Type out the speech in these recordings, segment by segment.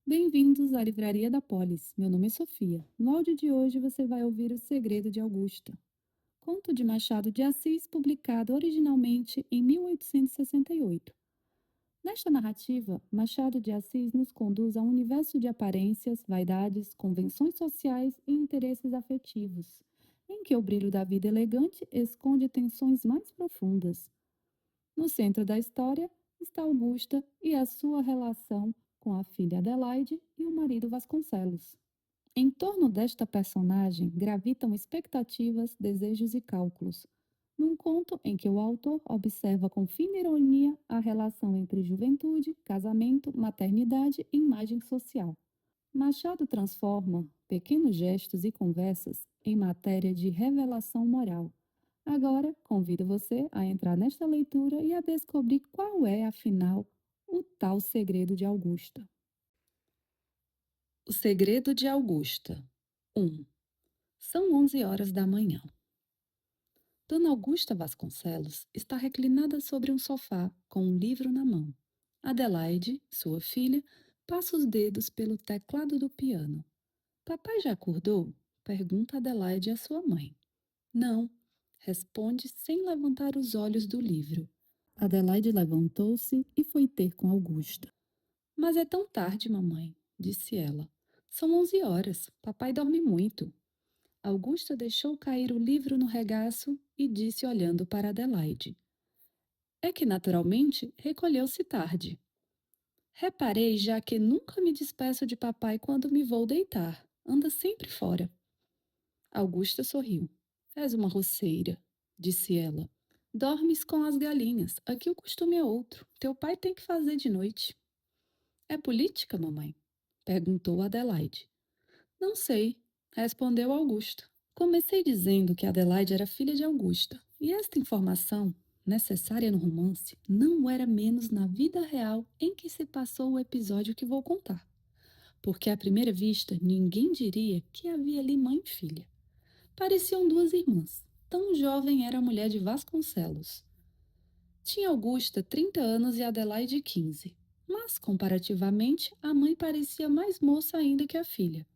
Bem-vindos à Livraria da Polis. Meu nome é Sofia. No áudio de hoje você vai ouvir O Segredo de Augusta, conto de Machado de Assis, publicado originalmente em 1868. Nesta narrativa, Machado de Assis nos conduz a um universo de aparências, vaidades, convenções sociais e interesses afetivos, em que o brilho da vida elegante esconde tensões mais profundas. No centro da história está Augusta e a sua relação com a filha Adelaide e o marido Vasconcelos. Em torno desta personagem gravitam expectativas, desejos e cálculos, num conto em que o autor observa com fina ironia a relação entre juventude, casamento, maternidade e imagem social. Machado transforma pequenos gestos e conversas em matéria de revelação moral. Agora, convido você a entrar nesta leitura e a descobrir qual é, afinal, o tal segredo de Augusta. O segredo de Augusta. 1. São 11 horas da manhã. Dona Augusta Vasconcelos está reclinada sobre um sofá com um livro na mão. Adelaide, sua filha, passa os dedos pelo teclado do piano. Papai já acordou? Pergunta Adelaide à sua mãe. Não, responde sem levantar os olhos do livro. Adelaide levantou-se e foi ter com Augusta. Mas é tão tarde, mamãe, disse ela. São 11 horas. Papai dorme muito. Augusta deixou cair o livro no regaço e disse olhando para Adelaide. É que, naturalmente, recolheu-se tarde. Reparei já que nunca me despeço de papai quando me vou deitar. Anda sempre fora. Augusta sorriu. És uma roceira, disse ela. Dormes com as galinhas. Aqui o costume é outro. Teu pai tem que fazer de noite. É política, mamãe? Perguntou Adelaide. Não sei, respondeu Augusta. Comecei dizendo que Adelaide era filha de Augusta, e esta informação, necessária no romance, não era menos na vida real em que se passou o episódio que vou contar. Porque à primeira vista ninguém diria que havia ali mãe e filha. Pareciam duas irmãs. Tão jovem era a mulher de Vasconcelos. Tinha Augusta 30 anos e Adelaide 15. Mas, comparativamente, a mãe parecia mais moça ainda que a filha.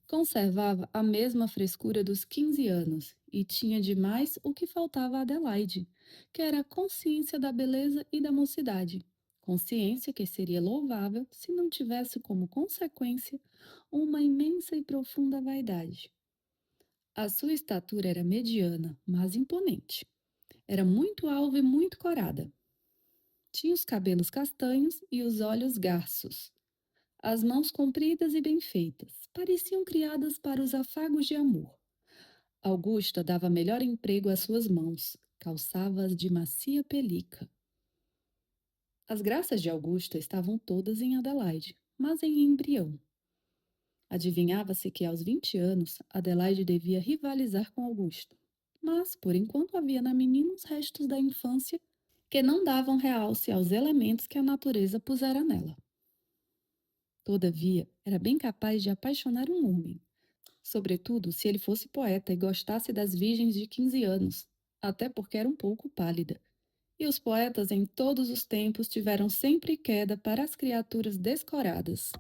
Conservava a mesma frescura dos 15 anos e tinha demais o que faltava a Adelaide, que era a consciência da beleza e da mocidade. Consciência que seria louvável se não tivesse como consequência uma imensa e profunda vaidade. A sua estatura era mediana, mas imponente. Era muito alva e muito corada. Tinha os cabelos castanhos e os olhos garços. As mãos compridas e bem feitas, pareciam criadas para os afagos de amor. Augusta dava melhor emprego às suas mãos, calçava-as de macia pelica. As graças de Augusta estavam todas em Adelaide, mas em embrião. Adivinhava-se que aos 20 anos Adelaide devia rivalizar com Augusta. Mas, por enquanto, havia na menina os restos da infância que não davam realce aos elementos que a natureza pusera nela. Todavia, era bem capaz de apaixonar um homem, sobretudo se ele fosse poeta e gostasse das virgens de 15 anos, até porque era um pouco pálida. E os poetas em todos os tempos tiveram sempre queda para as criaturas descoradas.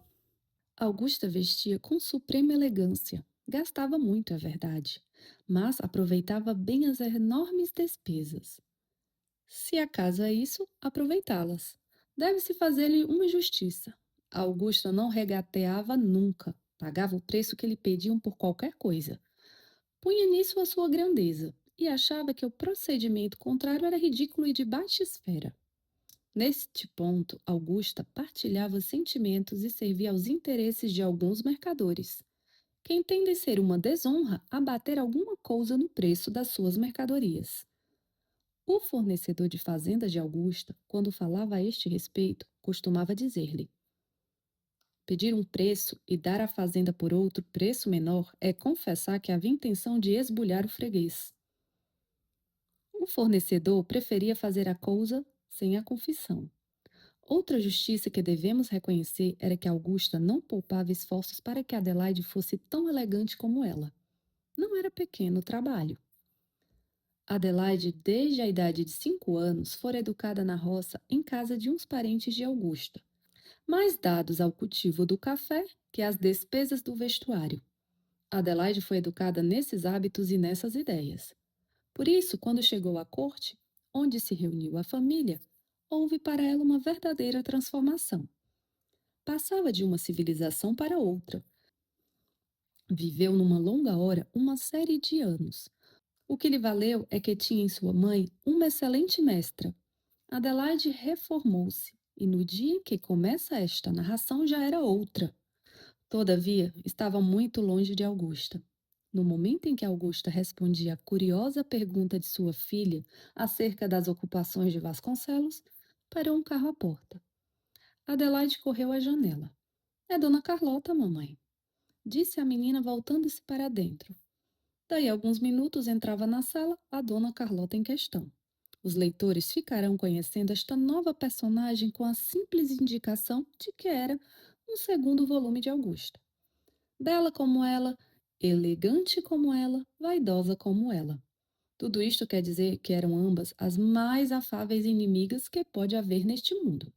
Augusta vestia com suprema elegância. Gastava muito, é verdade, mas aproveitava bem as enormes despesas. Se acaso é isso, aproveitá-las. Deve-se fazer-lhe uma justiça. Augusta não regateava nunca, pagava o preço que lhe pediam por qualquer coisa. Punha nisso a sua grandeza, e achava que o procedimento contrário era ridículo e de baixa esfera. Neste ponto, Augusta partilhava os sentimentos e servia aos interesses de alguns mercadores, que entendem ser uma desonra abater alguma coisa no preço das suas mercadorias. O fornecedor de fazendas de Augusta, quando falava a este respeito, costumava dizer-lhe: pedir um preço e dar a fazenda por outro preço menor é confessar que havia intenção de esbulhar o freguês. O fornecedor preferia fazer a coisa sem a confissão. Outra justiça que devemos reconhecer era que Augusta não poupava esforços para que Adelaide fosse tão elegante como ela. Não era pequeno o trabalho. Adelaide, desde a idade de 5 anos, fora educada na roça em casa de uns parentes de Augusta. mais dados ao cultivo do café que às despesas do vestuário. Adelaide foi educada nesses hábitos e nessas ideias. Por isso, quando chegou à corte, onde se reuniu a família, houve para ela uma verdadeira transformação. Passava de uma civilização para outra. Viveu numa longa hora uma série de anos. O que lhe valeu é que tinha em sua mãe uma excelente mestra. Adelaide reformou-se, e no dia em que começa esta narração já era outra. Todavia, estava muito longe de Augusta. No momento em que Augusta respondia à curiosa pergunta de sua filha acerca das ocupações de Vasconcelos, parou um carro à porta. Adelaide correu à janela. É Dona Carlota, mamãe, disse a menina voltando-se para dentro. Daí a alguns minutos entrava na sala a Dona Carlota em questão. Os leitores ficarão conhecendo esta nova personagem com a simples indicação de que era um segundo volume de Augusta. Bela como ela, elegante como ela, vaidosa como ela. Tudo isto quer dizer que eram ambas as mais afáveis inimigas que pode haver neste mundo.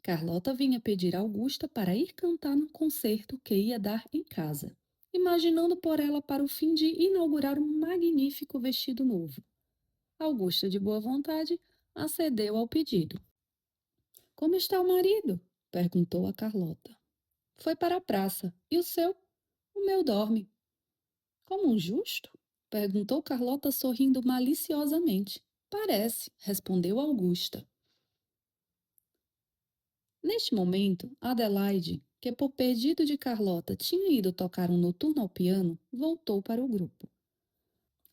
Carlota vinha pedir a Augusta para ir cantar no concerto que ia dar em casa, imaginando por ela para o fim de inaugurar um magnífico vestido novo. Augusta, de boa vontade, acedeu ao pedido. Como está o marido? Perguntou a Carlota. Foi para a praça. E o seu? O meu dorme. Como um justo? Perguntou Carlota sorrindo maliciosamente. Parece, respondeu Augusta. Neste momento, Adelaide, que por pedido de Carlota tinha ido tocar um noturno ao piano, voltou para o grupo.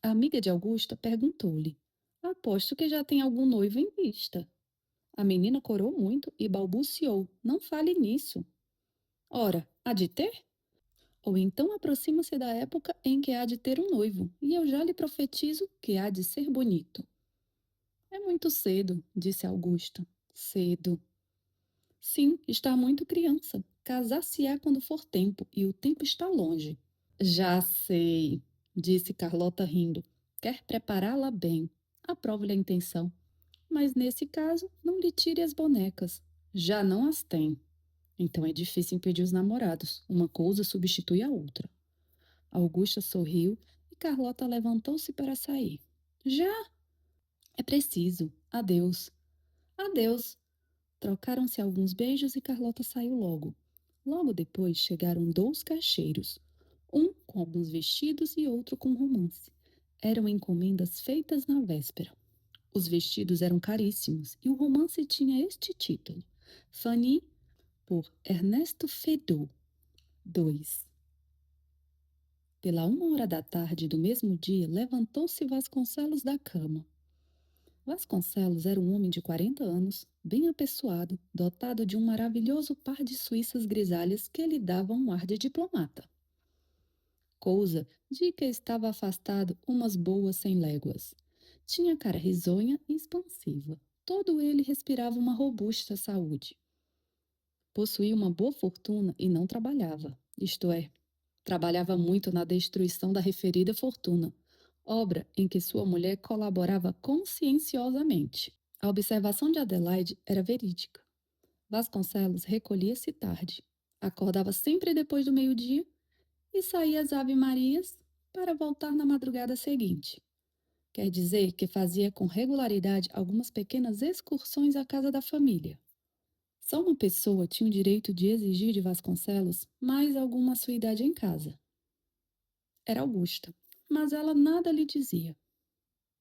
A amiga de Augusta perguntou-lhe: Aposto que já tem algum noivo em vista. A menina corou muito e balbuciou: Não fale nisso. Ora, há de ter? Ou então aproxima-se da época em que há de ter um noivo, e eu já lhe profetizo que há de ser bonito. É muito cedo, disse Augusta. Cedo. Sim, está muito criança. Casar-se-á quando for tempo, e o tempo está longe. Já sei, disse Carlota rindo. Quer prepará-la bem. Aprovo-lhe a intenção. Mas nesse caso, não lhe tire as bonecas. Já não as tem. Então é difícil impedir os namorados. Uma coisa substitui a outra. Augusta sorriu e Carlota levantou-se para sair. Já? É preciso. Adeus. Adeus. Trocaram-se alguns beijos e Carlota saiu logo. Logo depois chegaram dois caixeiros, um com alguns vestidos e outro com romance. Eram encomendas feitas na véspera. Os vestidos eram caríssimos e o romance tinha este título: Fanny, por Ernesto Feydeau. 2. Pela 1 hora da tarde do mesmo dia, levantou-se Vasconcelos da cama. Vasconcelos era um homem de 40 anos, bem apessoado, dotado de um maravilhoso par de suíças grisalhas que lhe davam um ar de diplomata. Cousa de que estava afastado umas boas 100 léguas. Tinha cara risonha e expansiva. Todo ele respirava uma robusta saúde. Possuía uma boa fortuna e não trabalhava, isto é, trabalhava muito na destruição da referida fortuna, obra em que sua mulher colaborava conscienciosamente. A observação de Adelaide era verídica. Vasconcelos recolhia-se tarde, acordava sempre depois do meio-dia e saía às Ave-Marias para voltar na madrugada seguinte. Quer dizer que fazia com regularidade algumas pequenas excursões à casa da família. Só uma pessoa tinha o direito de exigir de Vasconcelos mais alguma assiduidade em casa. Era Augusta, mas ela nada lhe dizia.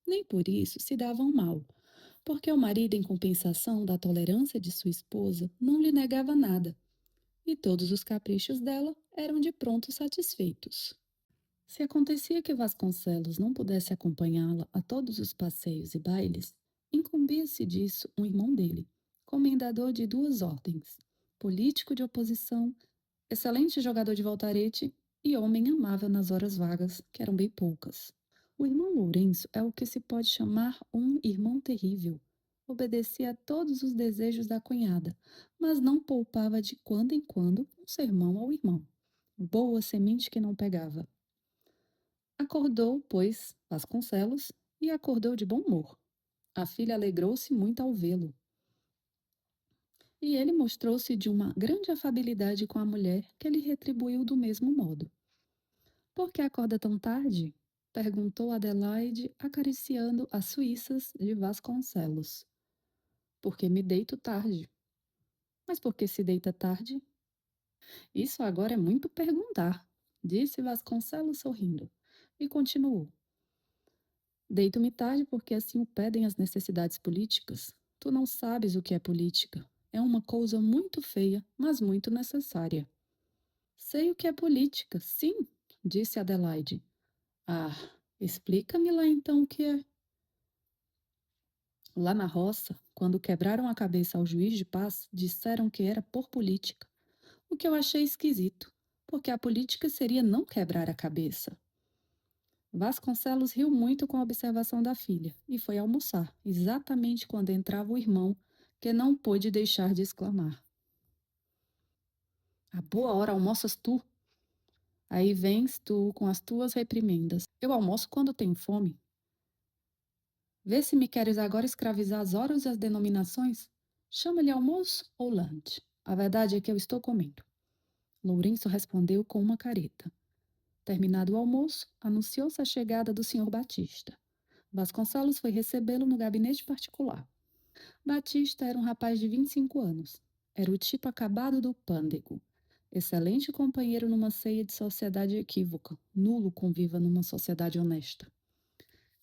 Nem por isso se davam mal, porque o marido, em compensação da tolerância de sua esposa, não lhe negava nada, e todos os caprichos dela eram de pronto satisfeitos. Se acontecia que Vasconcelos não pudesse acompanhá-la a todos os passeios e bailes, incumbia-se disso um irmão dele, comendador de duas ordens, político de oposição, excelente jogador de voltarete e homem amável nas horas vagas, que eram bem poucas. O irmão Lourenço é o que se pode chamar um irmão terrível. Obedecia a todos os desejos da cunhada, mas não poupava de quando em quando um sermão ao irmão. Boa semente que não pegava. Acordou, pois, Vasconcelos, e acordou de bom humor. A filha alegrou-se muito ao vê-lo. E ele mostrou-se de uma grande afabilidade com a mulher, que lhe retribuiu do mesmo modo. Por que acorda tão tarde? Perguntou Adelaide, acariciando as suíças de Vasconcelos. Porque me deito tarde. Mas por que se deita tarde? Isso agora é muito perguntar, disse Vasconcelos sorrindo. E continuou. Deito-me tarde porque assim o pedem as necessidades políticas. Tu não sabes o que é política. É uma coisa muito feia, mas muito necessária. Sei o que é política, sim, disse Adelaide. Ah, explica-me lá então o que é. Lá na roça, quando quebraram a cabeça ao juiz de paz, disseram que era por política, o que eu achei esquisito, porque a política seria não quebrar a cabeça. Vasconcelos riu muito com a observação da filha e foi almoçar, exatamente quando entrava o irmão, que não pôde deixar de exclamar. A boa hora almoças tu? Aí vens tu com as tuas reprimendas. Eu almoço quando tenho fome. Vê se me queres agora escravizar as horas e as denominações? Chama-lhe almoço ou lanche. A verdade é que eu estou comendo. Lourenço respondeu com uma careta. Terminado o almoço, anunciou-se a chegada do senhor Batista. Vasconcelos foi recebê-lo no gabinete particular. Batista era um rapaz de 25 anos. Era o tipo acabado do pândego. Excelente companheiro numa ceia de sociedade equívoca, nulo conviva numa sociedade honesta.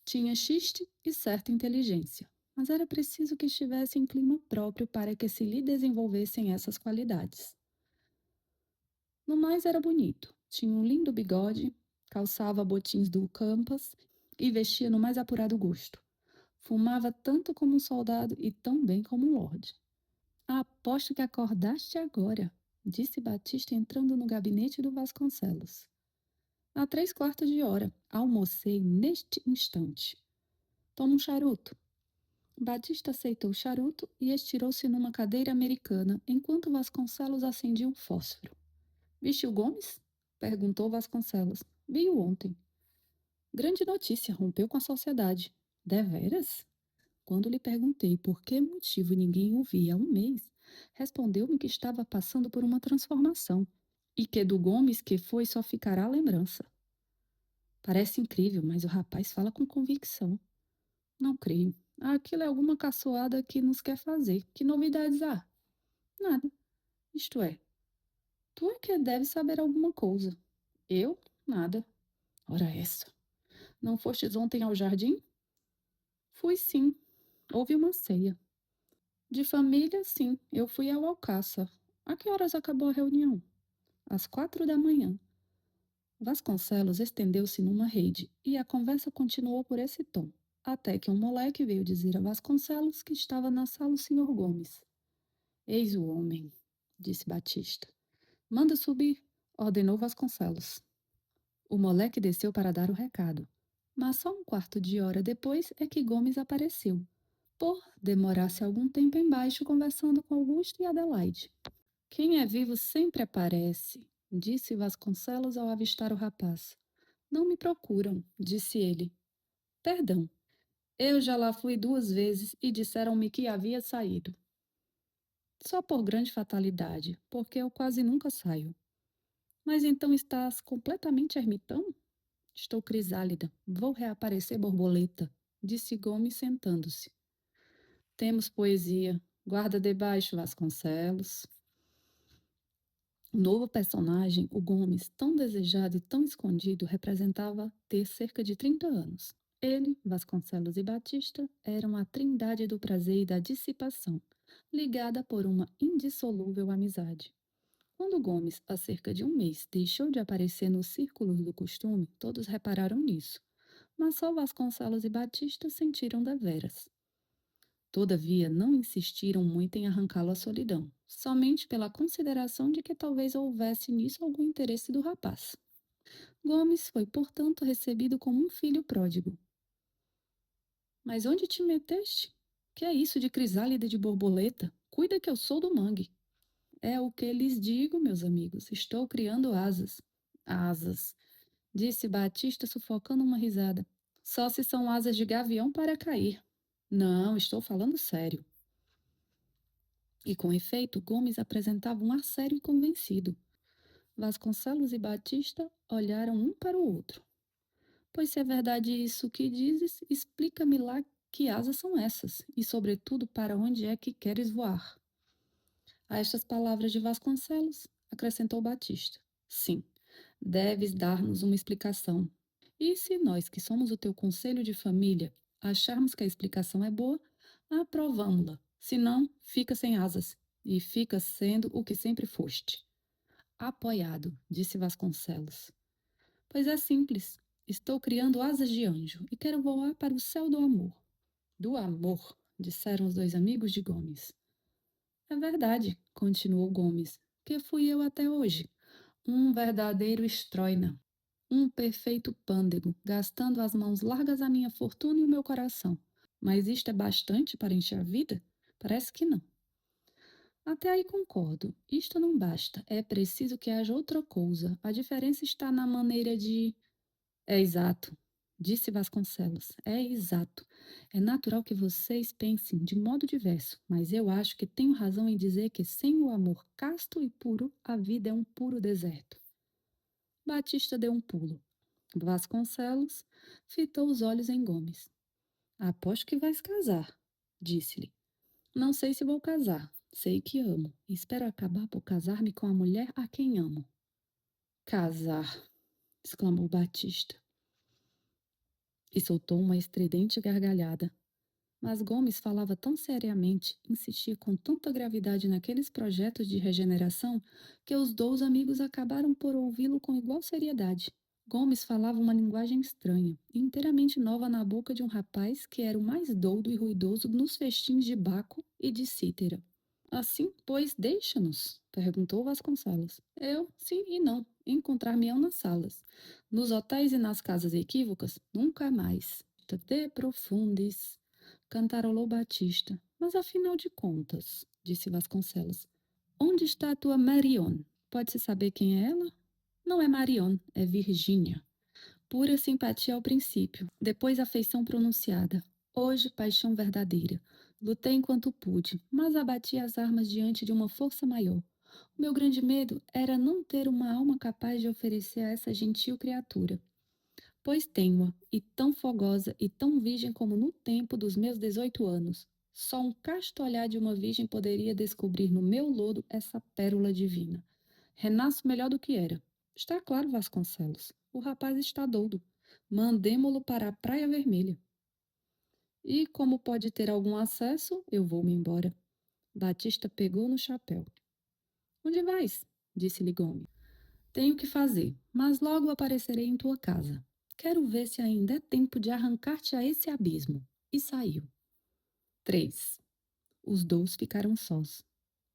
Tinha xiste e certa inteligência, mas era preciso que estivesse em clima próprio para que se lhe desenvolvessem essas qualidades. No mais era bonito, tinha um lindo bigode, calçava botins do Campas e vestia no mais apurado gosto. Fumava tanto como um soldado e tão bem como um lorde. Aposto que acordaste agora, disse Batista entrando no gabinete do Vasconcelos. Há 3/4 de hora. Almocei neste instante. Toma um charuto. Batista aceitou o charuto e estirou-se numa cadeira americana, enquanto Vasconcelos acendia um fósforo. Viste o Gomes? Perguntou Vasconcelos. Vi-o ontem. Grande notícia, rompeu com a sociedade. Deveras? Quando lhe perguntei por que motivo ninguém o via há um mês, respondeu-me que estava passando por uma transformação e que do Gomes que foi só ficará a lembrança. Parece incrível, mas o rapaz fala com convicção. Não creio. Aquilo é alguma caçoada que nos quer fazer. Que novidades há? Nada. Isto é, tu é que deve saber alguma coisa. Eu? Nada. Ora essa. Não fostes ontem ao jardim? Fui sim. Houve uma ceia. De família, sim. Eu fui ao Alcácer. A que horas acabou a reunião? Às 4 da manhã. Vasconcelos estendeu-se numa rede e a conversa continuou por esse tom, até que um moleque veio dizer a Vasconcelos que estava na sala o senhor Gomes. Eis o homem, disse Batista. Manda subir, ordenou Vasconcelos. O moleque desceu para dar o recado, mas só 1/4 de hora depois é que Gomes apareceu, por demorar-se algum tempo embaixo conversando com Augusto e Adelaide. Quem é vivo sempre aparece, disse Vasconcelos ao avistar o rapaz. Não me procuram, disse ele. Perdão, eu já lá fui 2 vezes e disseram-me que havia saído. Só por grande fatalidade, porque eu quase nunca saio. Mas então estás completamente ermitão? Estou crisálida. Vou reaparecer borboleta, disse Gomes sentando-se. Temos poesia. Guarda debaixo, Vasconcelos. O novo personagem, o Gomes, tão desejado e tão escondido, representava ter cerca de 30 anos. Ele, Vasconcelos e Batista eram a trindade do prazer e da dissipação, ligada por uma indissolúvel amizade. Quando Gomes, há cerca de um mês, deixou de aparecer nos círculos do costume, todos repararam nisso, mas só Vasconcelos e Batista sentiram deveras. Todavia, não insistiram muito em arrancá-lo à solidão, somente pela consideração de que talvez houvesse nisso algum interesse do rapaz. Gomes foi, portanto, recebido como um filho pródigo. Mas onde te meteste? Que é isso de crisálida de borboleta? Cuida que eu sou do mangue. É o que lhes digo, meus amigos. Estou criando asas. Asas, disse Batista, sufocando uma risada. Só se são asas de gavião para cair. Não, estou falando sério. E com efeito, Gomes apresentava um ar sério e convencido. Vasconcelos e Batista olharam um para o outro. Pois se é verdade isso que dizes, explica-me lá que asas são essas, e sobretudo para onde é que queres voar. A estas palavras de Vasconcelos, acrescentou Batista. Sim, deves dar-nos uma explicação. E se nós, que somos o teu conselho de família, acharmos que a explicação é boa, aprovamo-la. Se não, fica sem asas, e fica sendo o que sempre foste. Apoiado, disse Vasconcelos. Pois é simples. Estou criando asas de anjo e quero voar para o céu do amor. Do amor, disseram os dois amigos de Gomes. É verdade, continuou Gomes, que fui eu até hoje. Um verdadeiro estroina. Um perfeito pândego, gastando as mãos largas a minha fortuna e o meu coração. Mas isto é bastante para encher a vida? Parece que não. Até aí concordo. Isto não basta. É preciso que haja outra coisa. A diferença está na maneira de. É exato, disse Vasconcelos. É exato. É natural que vocês pensem de modo diverso, mas eu acho que tenho razão em dizer que sem o amor casto e puro, a vida é um puro deserto. Batista deu um pulo. Vasconcelos fitou os olhos em Gomes. Aposto que vais casar, disse-lhe. Não sei se vou casar. Sei que amo. E espero acabar por casar-me com a mulher a quem amo. Casar, exclamou Batista. E soltou uma estridente gargalhada. Mas Gomes falava tão seriamente, insistia com tanta gravidade naqueles projetos de regeneração, que os dois amigos acabaram por ouvi-lo com igual seriedade. Gomes falava uma linguagem estranha, inteiramente nova na boca de um rapaz que era o mais doudo e ruidoso nos festins de Baco e de cítara. Assim, pois, deixa-nos, perguntou Vasconcelos. Eu, sim e não. Encontrar-me-ão nas salas. Nos hotéis e nas casas equívocas, nunca mais. De profundis, cantarolou Batista. Mas afinal de contas, disse Vasconcelos, onde está a tua Marion? Pode-se saber quem é ela? Não é Marion, é Virgínia. Pura simpatia ao princípio, depois afeição pronunciada. Hoje, paixão verdadeira. Lutei enquanto pude, mas abati as armas diante de uma força maior. O meu grande medo era não ter uma alma capaz de oferecer a essa gentil criatura. Pois tenho-a, e tão fogosa e tão virgem como no tempo dos meus 18 anos. Só um casto olhar de uma virgem poderia descobrir no meu lodo essa pérola divina. Renasço melhor do que era. Está claro, Vasconcelos. O rapaz está doudo. Mandemo-lo para a Praia Vermelha. E como pode ter algum acesso, eu vou-me embora. Batista pegou no chapéu. Onde vais? Disse-lhe Gomes. Tenho que fazer, mas logo aparecerei em tua casa. Quero ver se ainda é tempo de arrancar-te a esse abismo. E saiu. 3. Os dois ficaram sós.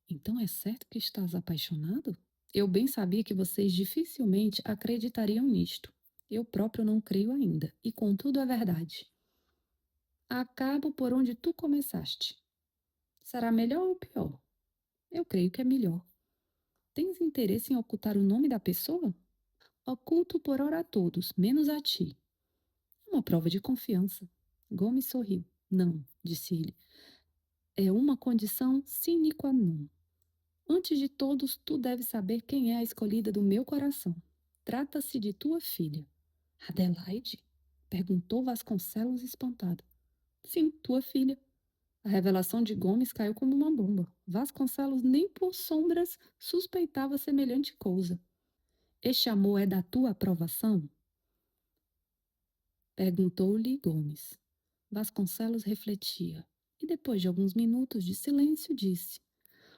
Então é certo que estás apaixonado? Eu bem sabia que vocês dificilmente acreditariam nisto. Eu próprio não creio ainda, e contudo é verdade. Acabo por onde tu começaste. Será melhor ou pior? Eu creio que é melhor. Tens interesse em ocultar o nome da pessoa? Oculto por ora a todos, menos a ti. É uma prova de confiança. Gomes sorriu. Não, disse ele. É uma condição sine qua non. Antes de todos, tu deves saber quem é a escolhida do meu coração. Trata-se de tua filha. Adelaide? Perguntou Vasconcelos espantado. Sim, tua filha. A revelação de Gomes caiu como uma bomba. Vasconcelos nem por sombras suspeitava semelhante coisa. Este amor é da tua aprovação? Perguntou-lhe Gomes. Vasconcelos refletia e, depois de alguns minutos de silêncio, disse: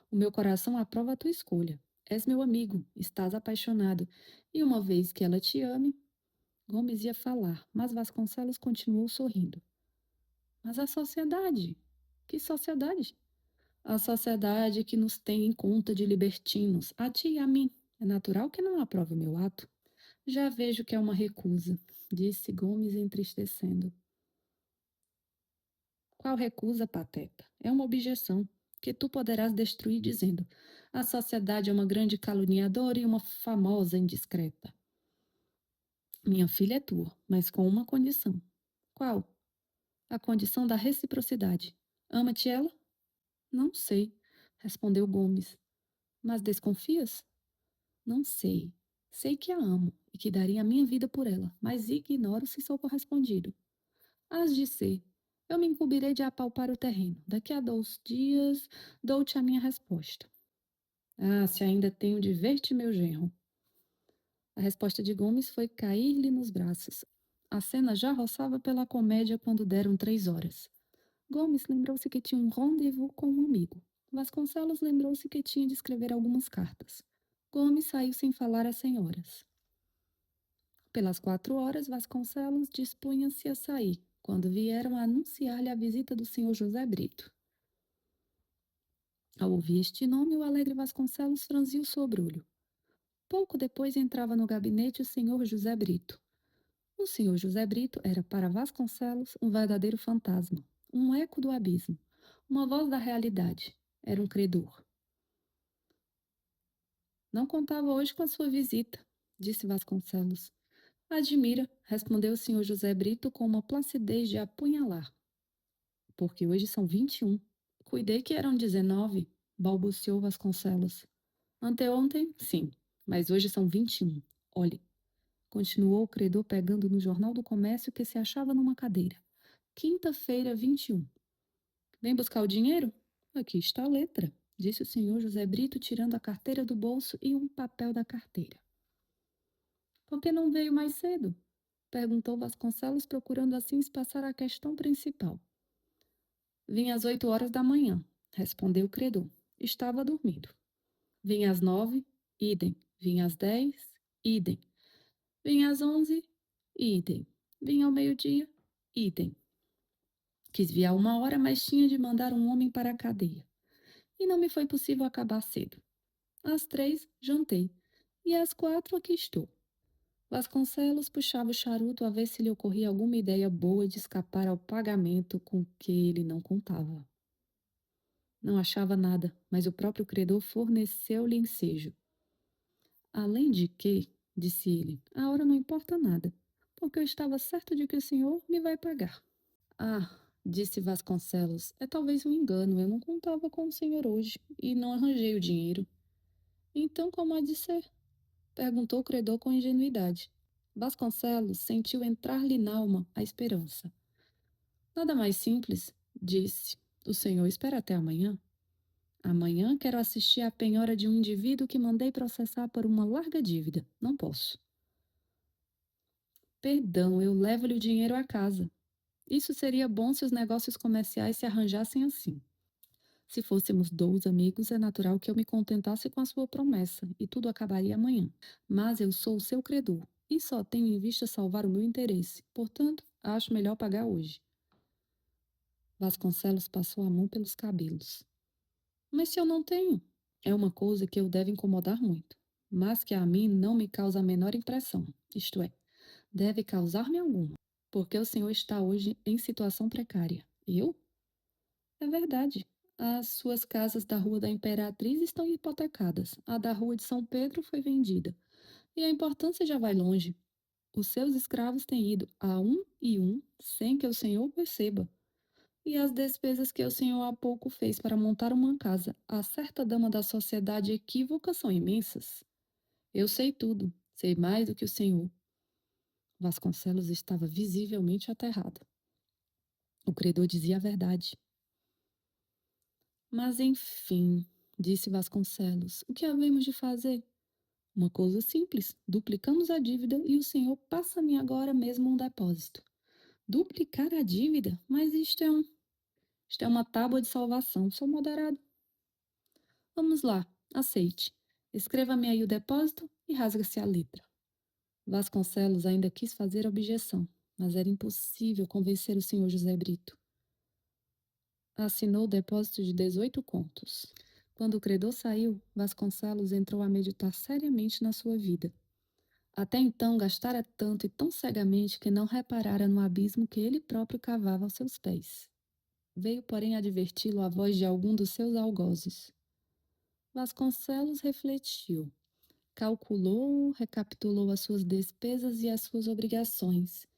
O meu coração aprova a tua escolha. És meu amigo, estás apaixonado, e uma vez que ela te ame. Gomes ia falar, mas Vasconcelos continuou sorrindo. Mas a sociedade? Que sociedade? A sociedade que nos tem em conta de libertinos, a ti e a mim. É natural que não aprove o meu ato. Já vejo que é uma recusa, disse Gomes entristecendo. Qual recusa, pateta? É uma objeção que tu poderás destruir dizendo: a sociedade é uma grande caluniadora e uma famosa indiscreta. Minha filha é tua, mas com uma condição. Qual? A condição da reciprocidade. Ama-te ela? Não sei. respondeu Gomes. Mas desconfias? Não sei. Sei que a amo e que daria a minha vida por ela, mas ignoro se sou correspondido. Hás de ser. Eu me incumbirei de apalpar o terreno. Daqui a 2 dias dou-te a minha resposta. Ah, se ainda tenho de ver-te, meu genro. A resposta de Gomes foi cair-lhe nos braços. A cena já roçava pela comédia quando deram 3 horas. Gomes lembrou-se que tinha um rendezvous com um amigo. Vasconcelos lembrou-se que tinha de escrever algumas cartas. Gomes saiu sem falar às senhoras. Pelas 4 horas, Vasconcelos dispunha-se a sair, quando vieram anunciar-lhe a visita do senhor José Brito. Ao ouvir este nome, o alegre Vasconcelos franziu o sobrolho. Pouco depois entrava no gabinete o senhor José Brito. O senhor José Brito era para Vasconcelos um verdadeiro fantasma, um eco do abismo, uma voz da realidade. Era um credor. Não contava hoje com a sua visita, disse Vasconcelos. Admira, respondeu o senhor José Brito com uma placidez de apunhalar. Porque hoje são 21. Cuidei que eram 19, balbuciou Vasconcelos. Anteontem, sim, mas hoje são 21. Olhe, continuou o credor pegando no Jornal do Comércio que se achava numa cadeira. Quinta-feira, 21. Vem buscar o dinheiro? Aqui está a letra, disse o senhor José Brito, tirando a carteira do bolso e um papel da carteira. Por que não veio mais cedo? Perguntou Vasconcelos, procurando assim espaçar a questão principal. Vim às 8 horas da manhã, respondeu o credor. Estava dormindo. Vim às 9, idem. Vim às 10, idem. Vim às 11, idem. Vim ao meio-dia, idem. Quis vir a 1 hora, mas tinha de mandar um homem para a cadeia. E não me foi possível acabar cedo. Às 3, jantei. E às 4, aqui estou. Vasconcelos puxava o charuto a ver se lhe ocorria alguma ideia boa de escapar ao pagamento com que ele não contava. Não achava nada, mas o próprio credor forneceu-lhe ensejo. Além de que, disse ele, a hora não importa nada, porque eu estava certo de que o senhor me vai pagar. Ah, disse Vasconcelos, é talvez um engano, eu não contava com o senhor hoje e não arranjei o dinheiro. Então, como há de ser? Perguntou o credor com ingenuidade. Vasconcelos sentiu entrar-lhe n'alma a esperança. Nada mais simples, disse. O senhor espera até amanhã? Amanhã quero assistir à penhora de um indivíduo que mandei processar por uma larga dívida. Não posso. Perdão, eu levo-lhe o dinheiro à casa. Isso seria bom se os negócios comerciais se arranjassem assim. Se fôssemos 2 amigos, é natural que eu me contentasse com a sua promessa e tudo acabaria amanhã. Mas eu sou o seu credor e só tenho em vista salvar o meu interesse. Portanto, acho melhor pagar hoje. Vasconcelos passou a mão pelos cabelos. Mas se eu não tenho? É uma coisa que eu deve incomodar muito, mas que a mim não me causa a menor impressão. Isto é, deve causar-me alguma, porque o senhor está hoje em situação precária. Eu? É verdade. As suas casas da Rua da Imperatriz estão hipotecadas. A da Rua de São Pedro foi vendida. E a importância já vai longe. Os seus escravos têm ido a um e um sem que o senhor perceba. E as despesas que o senhor há pouco fez para montar uma casa a certa dama da sociedade equívoca são imensas. Eu sei tudo, sei mais do que o senhor. Vasconcelos estava visivelmente aterrado. O credor dizia a verdade. Mas enfim, disse Vasconcelos, o que havemos de fazer? Uma coisa simples, duplicamos a dívida e o senhor passa-me agora mesmo um depósito. Duplicar a dívida? Mas isto é uma tábua de salvação, sou moderado. Vamos lá, aceite. Escreva-me aí o depósito e rasga-se a letra. Vasconcelos ainda quis fazer objeção, mas era impossível convencer o senhor José Brito. Assinou o depósito de 18 contos. Quando o credor saiu, Vasconcelos entrou a meditar seriamente na sua vida. Até então gastara tanto e tão cegamente que não reparara no abismo que ele próprio cavava aos seus pés. Veio, porém, adverti-lo a voz de algum dos seus algozes. Vasconcelos refletiu. Calculou, recapitulou as suas despesas e as suas obrigações,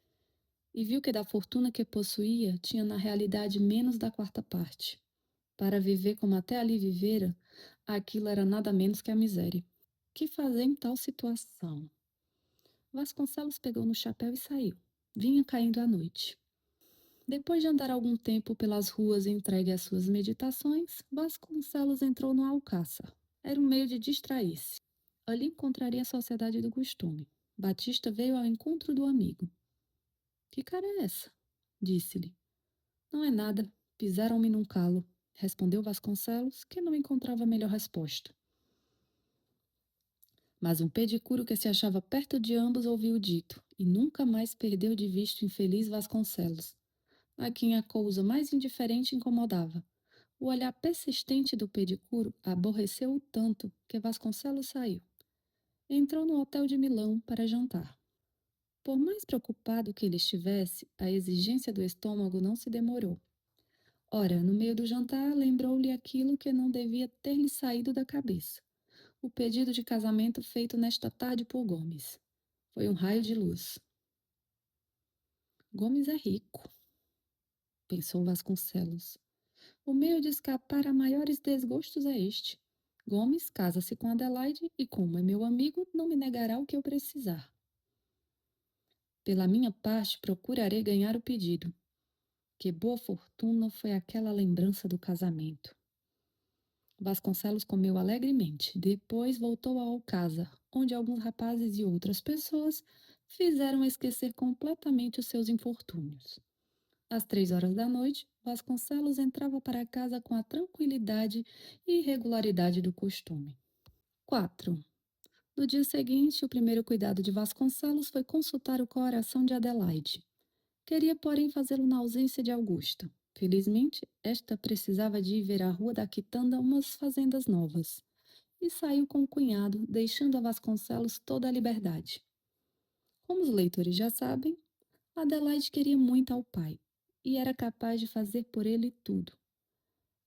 e viu que da fortuna que possuía tinha na realidade menos da quarta parte. Para viver como até ali vivera, aquilo era nada menos que a miséria. Que fazer em tal situação? Vasconcelos pegou no chapéu e saiu. Vinha caindo a noite. Depois de andar algum tempo pelas ruas entregue às suas meditações, Vasconcelos entrou no Alcázar. Era um meio de distrair-se. Ali encontraria a sociedade do costume. Batista veio ao encontro do amigo. Que cara é essa? Disse-lhe. Não é nada. Pisaram-me num calo, respondeu Vasconcelos, que não encontrava melhor resposta. Mas um pedicuro que se achava perto de ambos ouviu o dito, e nunca mais perdeu de vista o infeliz Vasconcelos, a quem a cousa mais indiferente incomodava. O olhar persistente do pedicuro aborreceu-o tanto que Vasconcelos saiu. Entrou no hotel de Milão para jantar. Por mais preocupado que ele estivesse, a exigência do estômago não se demorou. Ora, no meio do jantar, lembrou-lhe aquilo que não devia ter-lhe saído da cabeça. O pedido de casamento feito nesta tarde por Gomes. Foi um raio de luz. Gomes é rico, pensou Vasconcelos. O meio de escapar a maiores desgostos é este. Gomes casa-se com Adelaide e, como é meu amigo, não me negará o que eu precisar. Pela minha parte, procurarei ganhar o pedido. Que boa fortuna foi aquela lembrança do casamento. Vasconcelos comeu alegremente. Depois voltou ao Alcázar, onde alguns rapazes e outras pessoas fizeram esquecer completamente os seus infortúnios. Às 3 horas da noite, Vasconcelos entrava para casa com a tranquilidade e regularidade do costume. 4. No dia seguinte, o primeiro cuidado de Vasconcelos foi consultar o coração de Adelaide. Queria, porém, fazê-lo na ausência de Augusta. Felizmente, esta precisava de ir ver à Rua da Quitanda umas fazendas novas, e saiu com o cunhado, deixando a Vasconcelos toda a liberdade. Como os leitores já sabem, Adelaide queria muito ao pai, e era capaz de fazer por ele tudo.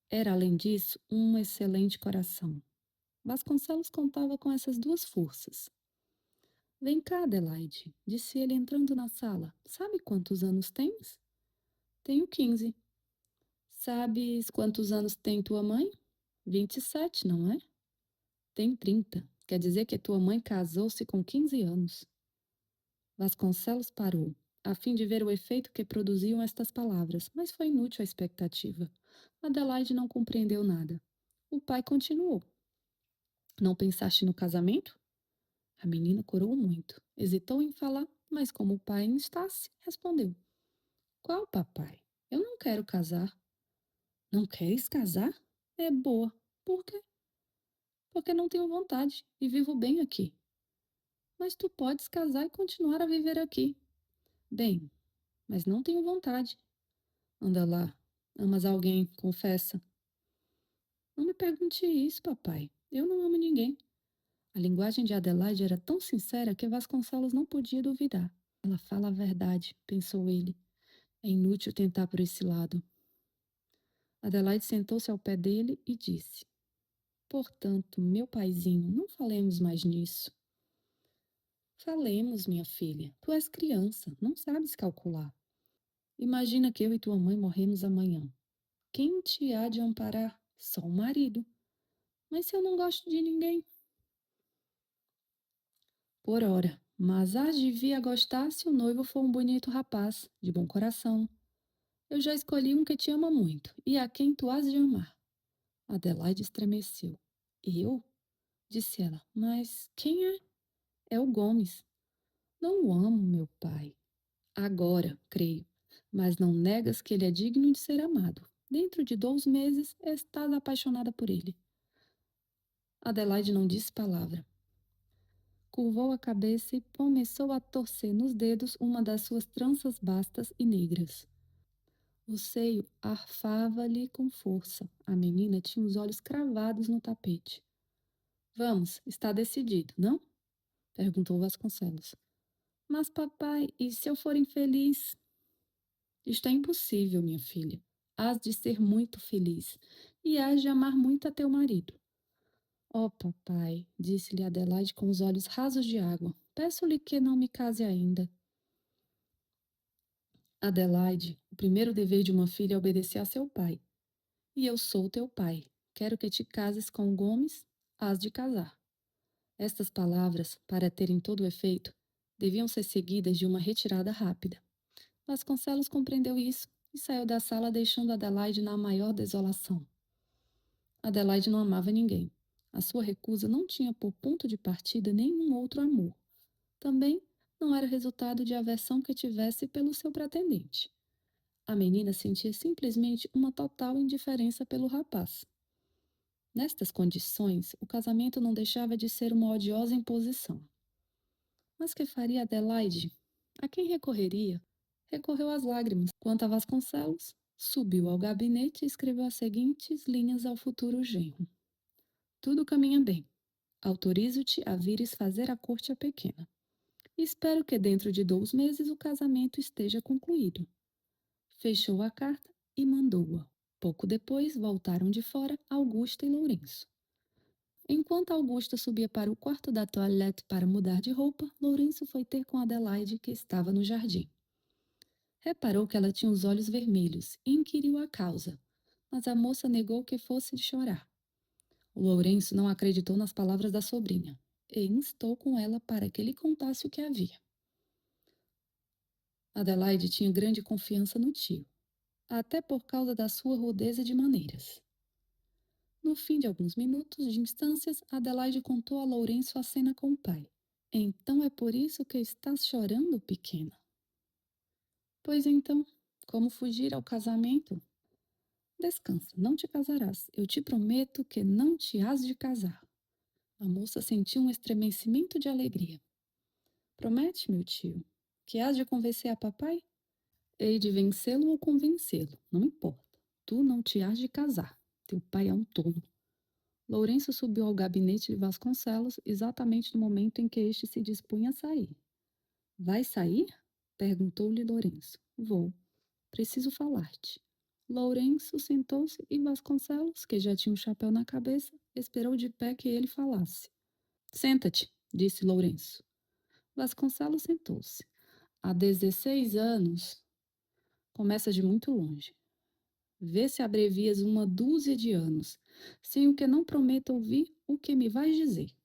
Era, além disso, um excelente coração. Vasconcelos contava com essas duas forças. Vem cá, Adelaide, disse ele entrando na sala. Sabe quantos anos tens? Tenho 15. Sabes quantos anos tem tua mãe? 27, não é? Tem 30. Quer dizer que tua mãe casou-se com 15 anos. Vasconcelos parou, a fim de ver o efeito que produziam estas palavras, mas foi inútil a expectativa. Adelaide não compreendeu nada. O pai continuou. Não pensaste no casamento? A menina corou muito. Hesitou em falar, mas como o pai instasse, respondeu. Qual, papai? Eu não quero casar. Não queres casar? É boa. Por quê? Porque não tenho vontade e vivo bem aqui. Mas tu podes casar e continuar a viver aqui. Bem, mas não tenho vontade. Anda lá. Amas alguém, confessa. Não me pergunte isso, papai. Eu não amo ninguém. A linguagem de Adelaide era tão sincera que Vasconcelos não podia duvidar. Ela fala a verdade, pensou ele. É inútil tentar por esse lado. Adelaide sentou-se ao pé dele e disse: Portanto, meu paizinho, não falemos mais nisso. Falemos, minha filha. Tu és criança, não sabes calcular. Imagina que eu e tua mãe morremos amanhã. Quem te há de amparar? Só o marido. Mas se eu não gosto de ninguém? Por ora, mas hás de vir a gostar se o noivo for um bonito rapaz, de bom coração. Eu já escolhi um que te ama muito, e a quem tu hás de amar. Adelaide estremeceu. Eu? Disse ela. Mas quem é? É o Gomes. Não o amo, meu pai. Agora, creio. Mas não negas que ele é digno de ser amado. Dentro de 2 meses, estás apaixonada por ele. Adelaide não disse palavra. Curvou a cabeça e começou a torcer nos dedos uma das suas tranças bastas e negras. O seio arfava-lhe com força. A menina tinha os olhos cravados no tapete. Vamos, está decidido, não? Perguntou Vasconcelos. Mas, papai, e se eu for infeliz? Isto é impossível, minha filha. Hás de ser muito feliz e hás de amar muito a teu marido. Oh, papai, disse-lhe Adelaide com os olhos rasos de água. Peço-lhe que não me case ainda. Adelaide, o primeiro dever de uma filha é obedecer a seu pai. e eu sou teu pai. Quero que te cases com o Gomes, hás de casar. Estas palavras, para terem todo o efeito, deviam ser seguidas de uma retirada rápida. Vasconcelos compreendeu isso e saiu da sala deixando Adelaide na maior desolação. Adelaide não amava ninguém. A sua recusa não tinha por ponto de partida nenhum outro amor. Também não era resultado de aversão que tivesse pelo seu pretendente. A menina sentia simplesmente uma total indiferença pelo rapaz. Nestas condições, o casamento não deixava de ser uma odiosa imposição. Mas que faria Adelaide? A quem recorreria? Recorreu às lágrimas. Quanto a Vasconcelos, subiu ao gabinete e escreveu as seguintes linhas ao futuro genro. Tudo caminha bem. Autorizo-te a vires fazer a corte à pequena. Espero que dentro de 2 meses o casamento esteja concluído. Fechou a carta e mandou-a. Pouco depois voltaram de fora Augusta e Lourenço. Enquanto Augusta subia para o quarto da toilette para mudar de roupa, Lourenço foi ter com Adelaide, que estava no jardim. Reparou que ela tinha os olhos vermelhos e inquiriu a causa, mas a moça negou que fosse de chorar. O Lourenço não acreditou nas palavras da sobrinha e instou com ela para que lhe contasse o que havia. Adelaide tinha grande confiança no tio, até por causa da sua rudeza de maneiras. No fim de alguns minutos de instâncias, Adelaide contou a Lourenço a cena com o pai. Então é por isso que estás chorando, pequena? Pois então, como fugir ao casamento? Descansa, não te casarás. Eu te prometo que não te hás de casar. A moça sentiu um estremecimento de alegria. Promete, meu tio, que hás de convencer a papai? Hei de vencê-lo ou convencê-lo, não importa. Tu não te hás de casar. Teu pai é um tolo. Lourenço subiu ao gabinete de Vasconcelos exatamente no momento em que este se dispunha a sair. Vai sair? Perguntou-lhe Lourenço. Vou. Preciso falar-te. Lourenço sentou-se e Vasconcelos, que já tinha o chapéu na cabeça, esperou de pé que ele falasse. Senta-te, disse Lourenço. Vasconcelos sentou-se. Há 16 anos. Começa de muito longe. Vê se abrevias uma dúzia de anos, sem o que não prometo ouvir o que me vais dizer.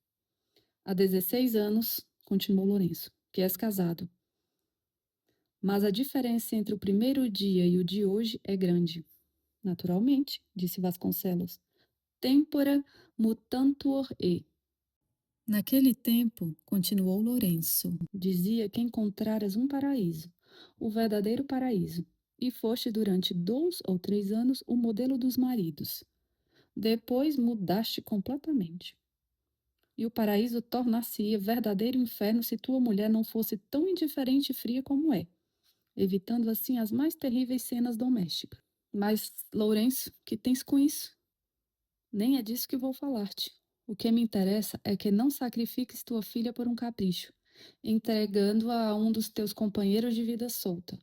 Há 16 anos, continuou Lourenço, que és casado. Mas a diferença entre o primeiro dia e o de hoje é grande. Naturalmente, disse Vasconcelos. Tempora mutantur e. Naquele tempo, continuou Lourenço, dizia que encontraras um paraíso, o verdadeiro paraíso, e foste durante 2 ou 3 anos o modelo dos maridos. Depois mudaste completamente. E o paraíso tornar-se-ia verdadeiro inferno se tua mulher não fosse tão indiferente e fria como é, evitando assim as mais terríveis cenas domésticas. Mas, Lourenço, que tens com isso? Nem é disso que vou falar-te. O que me interessa é que não sacrifiques tua filha por um capricho, entregando-a a um dos teus companheiros de vida solta.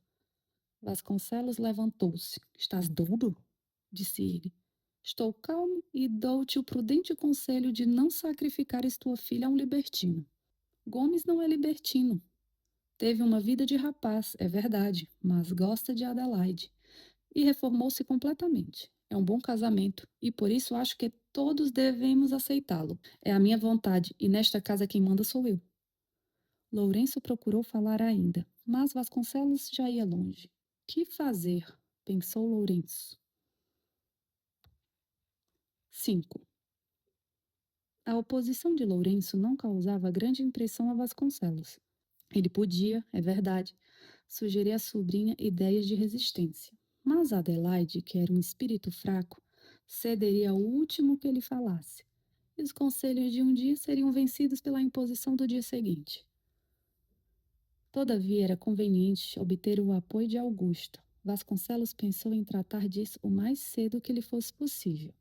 Vasconcelos levantou-se. Estás doido? Disse ele. Estou calmo e dou-te o prudente conselho de não sacrificares tua filha a um libertino. Gomes não é libertino. Teve uma vida de rapaz, é verdade, mas gosta de Adelaide. E reformou-se completamente. É um bom casamento, e por isso acho que todos devemos aceitá-lo. É a minha vontade, e nesta casa quem manda sou eu. Lourenço procurou falar ainda, mas Vasconcelos já ia longe. Que fazer? Pensou Lourenço. 5. A oposição de Lourenço não causava grande impressão a Vasconcelos. Ele podia, é verdade, sugerir à sobrinha ideias de resistência. Mas Adelaide, que era um espírito fraco, cederia ao último que ele falasse. E os conselhos de um dia seriam vencidos pela imposição do dia seguinte. Todavia, era conveniente obter o apoio de Augusta. Vasconcelos pensou em tratar disso o mais cedo que lhe fosse possível.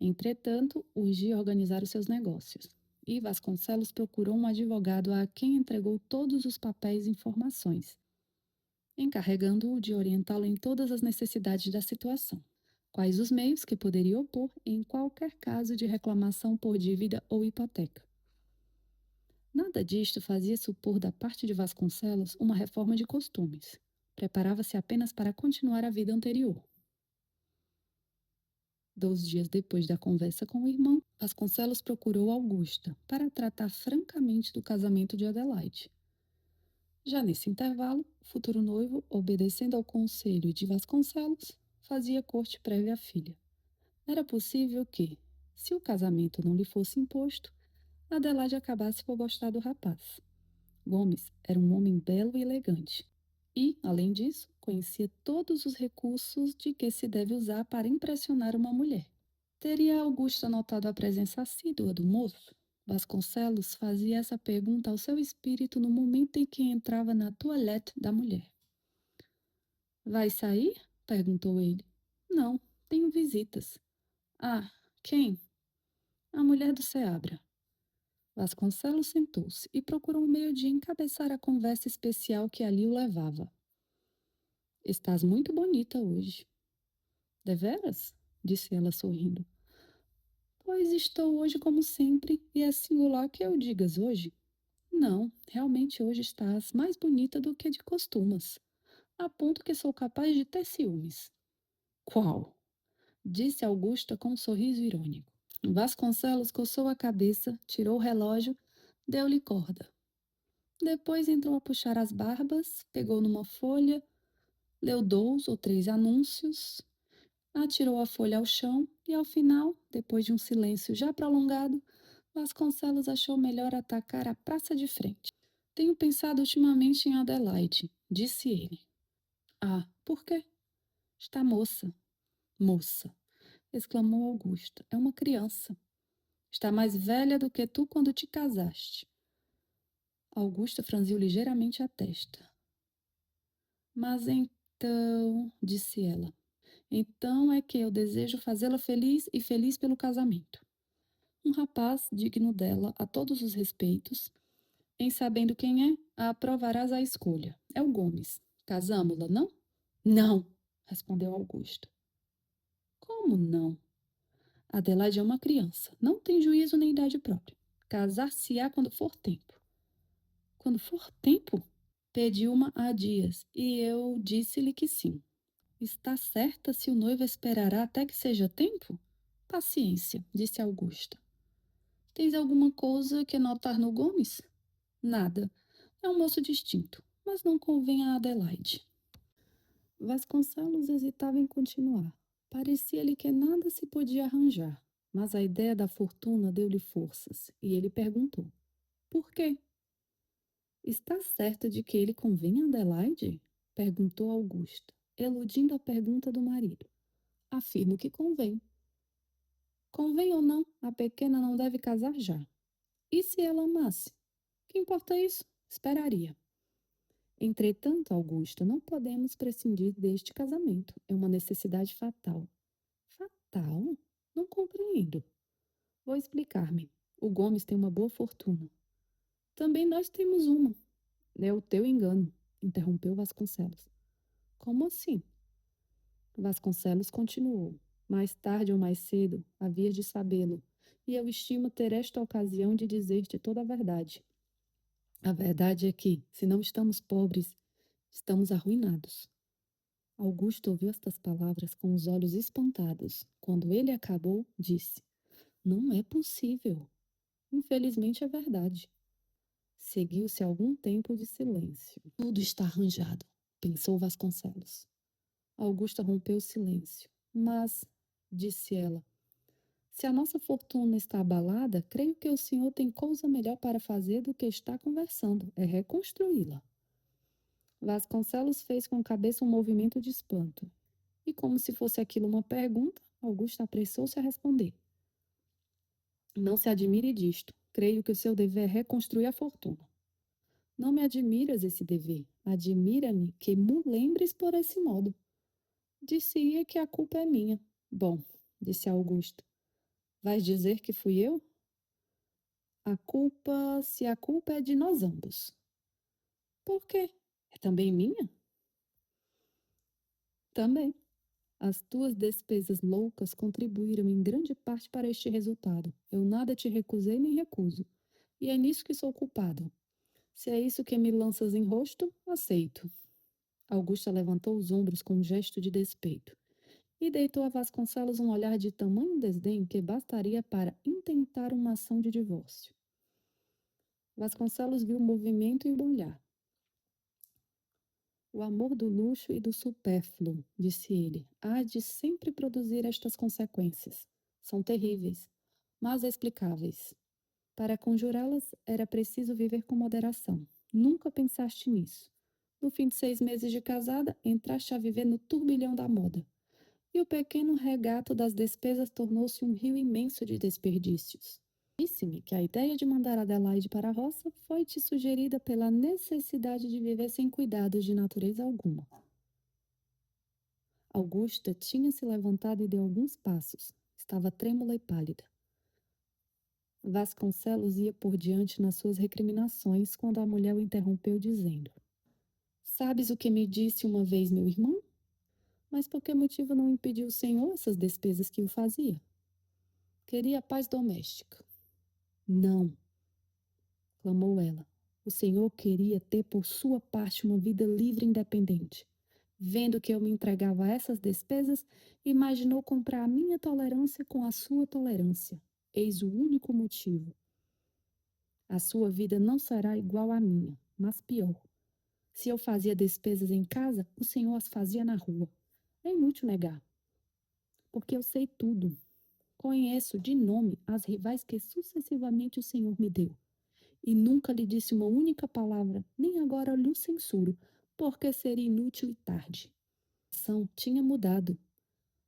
Entretanto, urgia organizar os seus negócios. E Vasconcelos procurou um advogado a quem entregou todos os papéis e informações, encarregando-o de orientá-lo em todas as necessidades da situação, quais os meios que poderia opor em qualquer caso de reclamação por dívida ou hipoteca. Nada disto fazia supor da parte de Vasconcelos uma reforma de costumes. Preparava-se apenas para continuar a vida anterior. 2 dias depois da conversa com o irmão, Vasconcelos procurou Augusta para tratar francamente do casamento de Adelaide. Já nesse intervalo, o futuro noivo, obedecendo ao conselho de Vasconcelos, fazia corte prévia à filha. Era possível que, se o casamento não lhe fosse imposto, Adelaide acabasse por gostar do rapaz. Gomes era um homem belo e elegante. E, além disso, conhecia todos os recursos de que se deve usar para impressionar uma mulher. Teria Augusta notado a presença assídua do moço? Vasconcelos fazia essa pergunta ao seu espírito no momento em que entrava na toilette da mulher. Vai sair? Perguntou ele. Não, tenho visitas. Ah, quem? A mulher do Seabra. Vasconcelos sentou-se e procurou um meio de encabeçar a conversa especial que ali o levava. Estás muito bonita hoje. Deveras? Disse ela sorrindo. Pois estou hoje como sempre, e é singular que eu digas hoje. Não, realmente hoje estás mais bonita do que de costumas, a ponto que sou capaz de ter ciúmes. Qual? Disse Augusta com um sorriso irônico. Vasconcelos coçou a cabeça, tirou o relógio, deu-lhe corda. Depois entrou a puxar as barbas, pegou numa folha, leu 2 ou 3 anúncios, atirou a folha ao chão e, ao final, depois de um silêncio já prolongado, Vasconcelos achou melhor atacar a praça de frente. Tenho pensado ultimamente em Adelaide, disse ele. Ah, por quê? Está moça. Moça, exclamou Augusta. É uma criança. Está mais velha do que tu quando te casaste. Augusta franziu ligeiramente a testa. Mas então, disse ela, então é que eu desejo fazê-la feliz e feliz pelo casamento. Um rapaz digno dela a todos os respeitos, em sabendo quem é, a aprovarás a escolha. É o Gomes. Casamo-la, não? Não, respondeu Augusta. Como não? Adelaide é uma criança, não tem juízo nem idade própria. Casar-se-á quando for tempo. Quando for tempo? Pediu-ma há dias, e eu disse-lhe que sim. Está certa se o noivo esperará até que seja tempo? Paciência, disse Augusta. Tens alguma coisa que notar no Gomes? Nada. É um moço distinto, mas não convém a Adelaide. Vasconcelos hesitava em continuar. Parecia-lhe que nada se podia arranjar, mas a ideia da fortuna deu-lhe forças, e ele perguntou: Por quê? Está certa de que ele convém a Adelaide? Perguntou Augusta, eludindo a pergunta do marido. Afirmo que convém. Convém ou não, a pequena não deve casar já. E se ela amasse? Que importa isso? Esperaria. Entretanto, Augusta, não podemos prescindir deste casamento. É uma necessidade fatal. Fatal? Não compreendo. Vou explicar-me. O Gomes tem uma boa fortuna. Também nós temos uma. É o teu engano, interrompeu Vasconcelos. Como assim? Vasconcelos continuou. Mais tarde ou mais cedo, havias de sabê-lo, e eu estimo ter esta ocasião de dizer-te toda a verdade. A verdade é que, se não estamos pobres, estamos arruinados. Augusto ouviu estas palavras com os olhos espantados. Quando ele acabou, disse: Não é possível. Infelizmente é verdade. Seguiu-se algum tempo de silêncio. Tudo está arranjado, pensou Vasconcelos. Augusta rompeu o silêncio. Mas, disse ela, se a nossa fortuna está abalada, creio que o senhor tem coisa melhor para fazer do que estar conversando, é reconstruí-la. Vasconcelos fez com a cabeça um movimento de espanto. E como se fosse aquilo uma pergunta, Augusta apressou-se a responder. Não se admire disto. Creio que o seu dever é reconstruir a fortuna. Não me admiras esse dever. Admira-me que me lembres por esse modo. Disse-ia que a culpa é minha. Bom, disse Augusto. Vais dizer que fui eu? Se a culpa é de nós ambos. Por quê? É também minha? Também. As tuas despesas loucas contribuíram em grande parte para este resultado. Eu nada te recusei nem recuso. E é nisso que sou culpado. Se é isso que me lanças em rosto, aceito. Augusta levantou os ombros com um gesto de despeito. e deitou a Vasconcelos um olhar de tamanho desdém que bastaria para intentar uma ação de divórcio. Vasconcelos viu o movimento e o olhar. O amor do luxo e do supérfluo, disse ele, há de sempre produzir estas consequências. São terríveis, mas explicáveis. Para conjurá-las, era preciso viver com moderação. Nunca pensaste nisso. No fim de 6 meses de casada, entraste a viver no turbilhão da moda. E o pequeno regato das despesas tornou-se um rio imenso de desperdícios. Disse-me que a ideia de mandar Adelaide para a roça foi-te sugerida pela necessidade de viver sem cuidados de natureza alguma. Augusta tinha se levantado e deu alguns passos. Estava trêmula e pálida. Vasconcelos ia por diante nas suas recriminações quando a mulher o interrompeu, dizendo: Sabes o que me disse uma vez meu irmão? Mas por que motivo não impediu o senhor essas despesas que o fazia? Queria paz doméstica. Não, clamou ela. O senhor queria ter por sua parte uma vida livre e independente. Vendo que eu me entregava a essas despesas, imaginou comprar a minha tolerância com a sua tolerância. Eis o único motivo. A sua vida não será igual à minha, mas pior. Se eu fazia despesas em casa, o senhor as fazia na rua. É inútil negar, porque eu sei tudo. Conheço de nome as rivais que sucessivamente o senhor me deu. E nunca lhe disse uma única palavra, nem agora lhe censuro, porque seria inútil e tarde. A ação tinha mudado.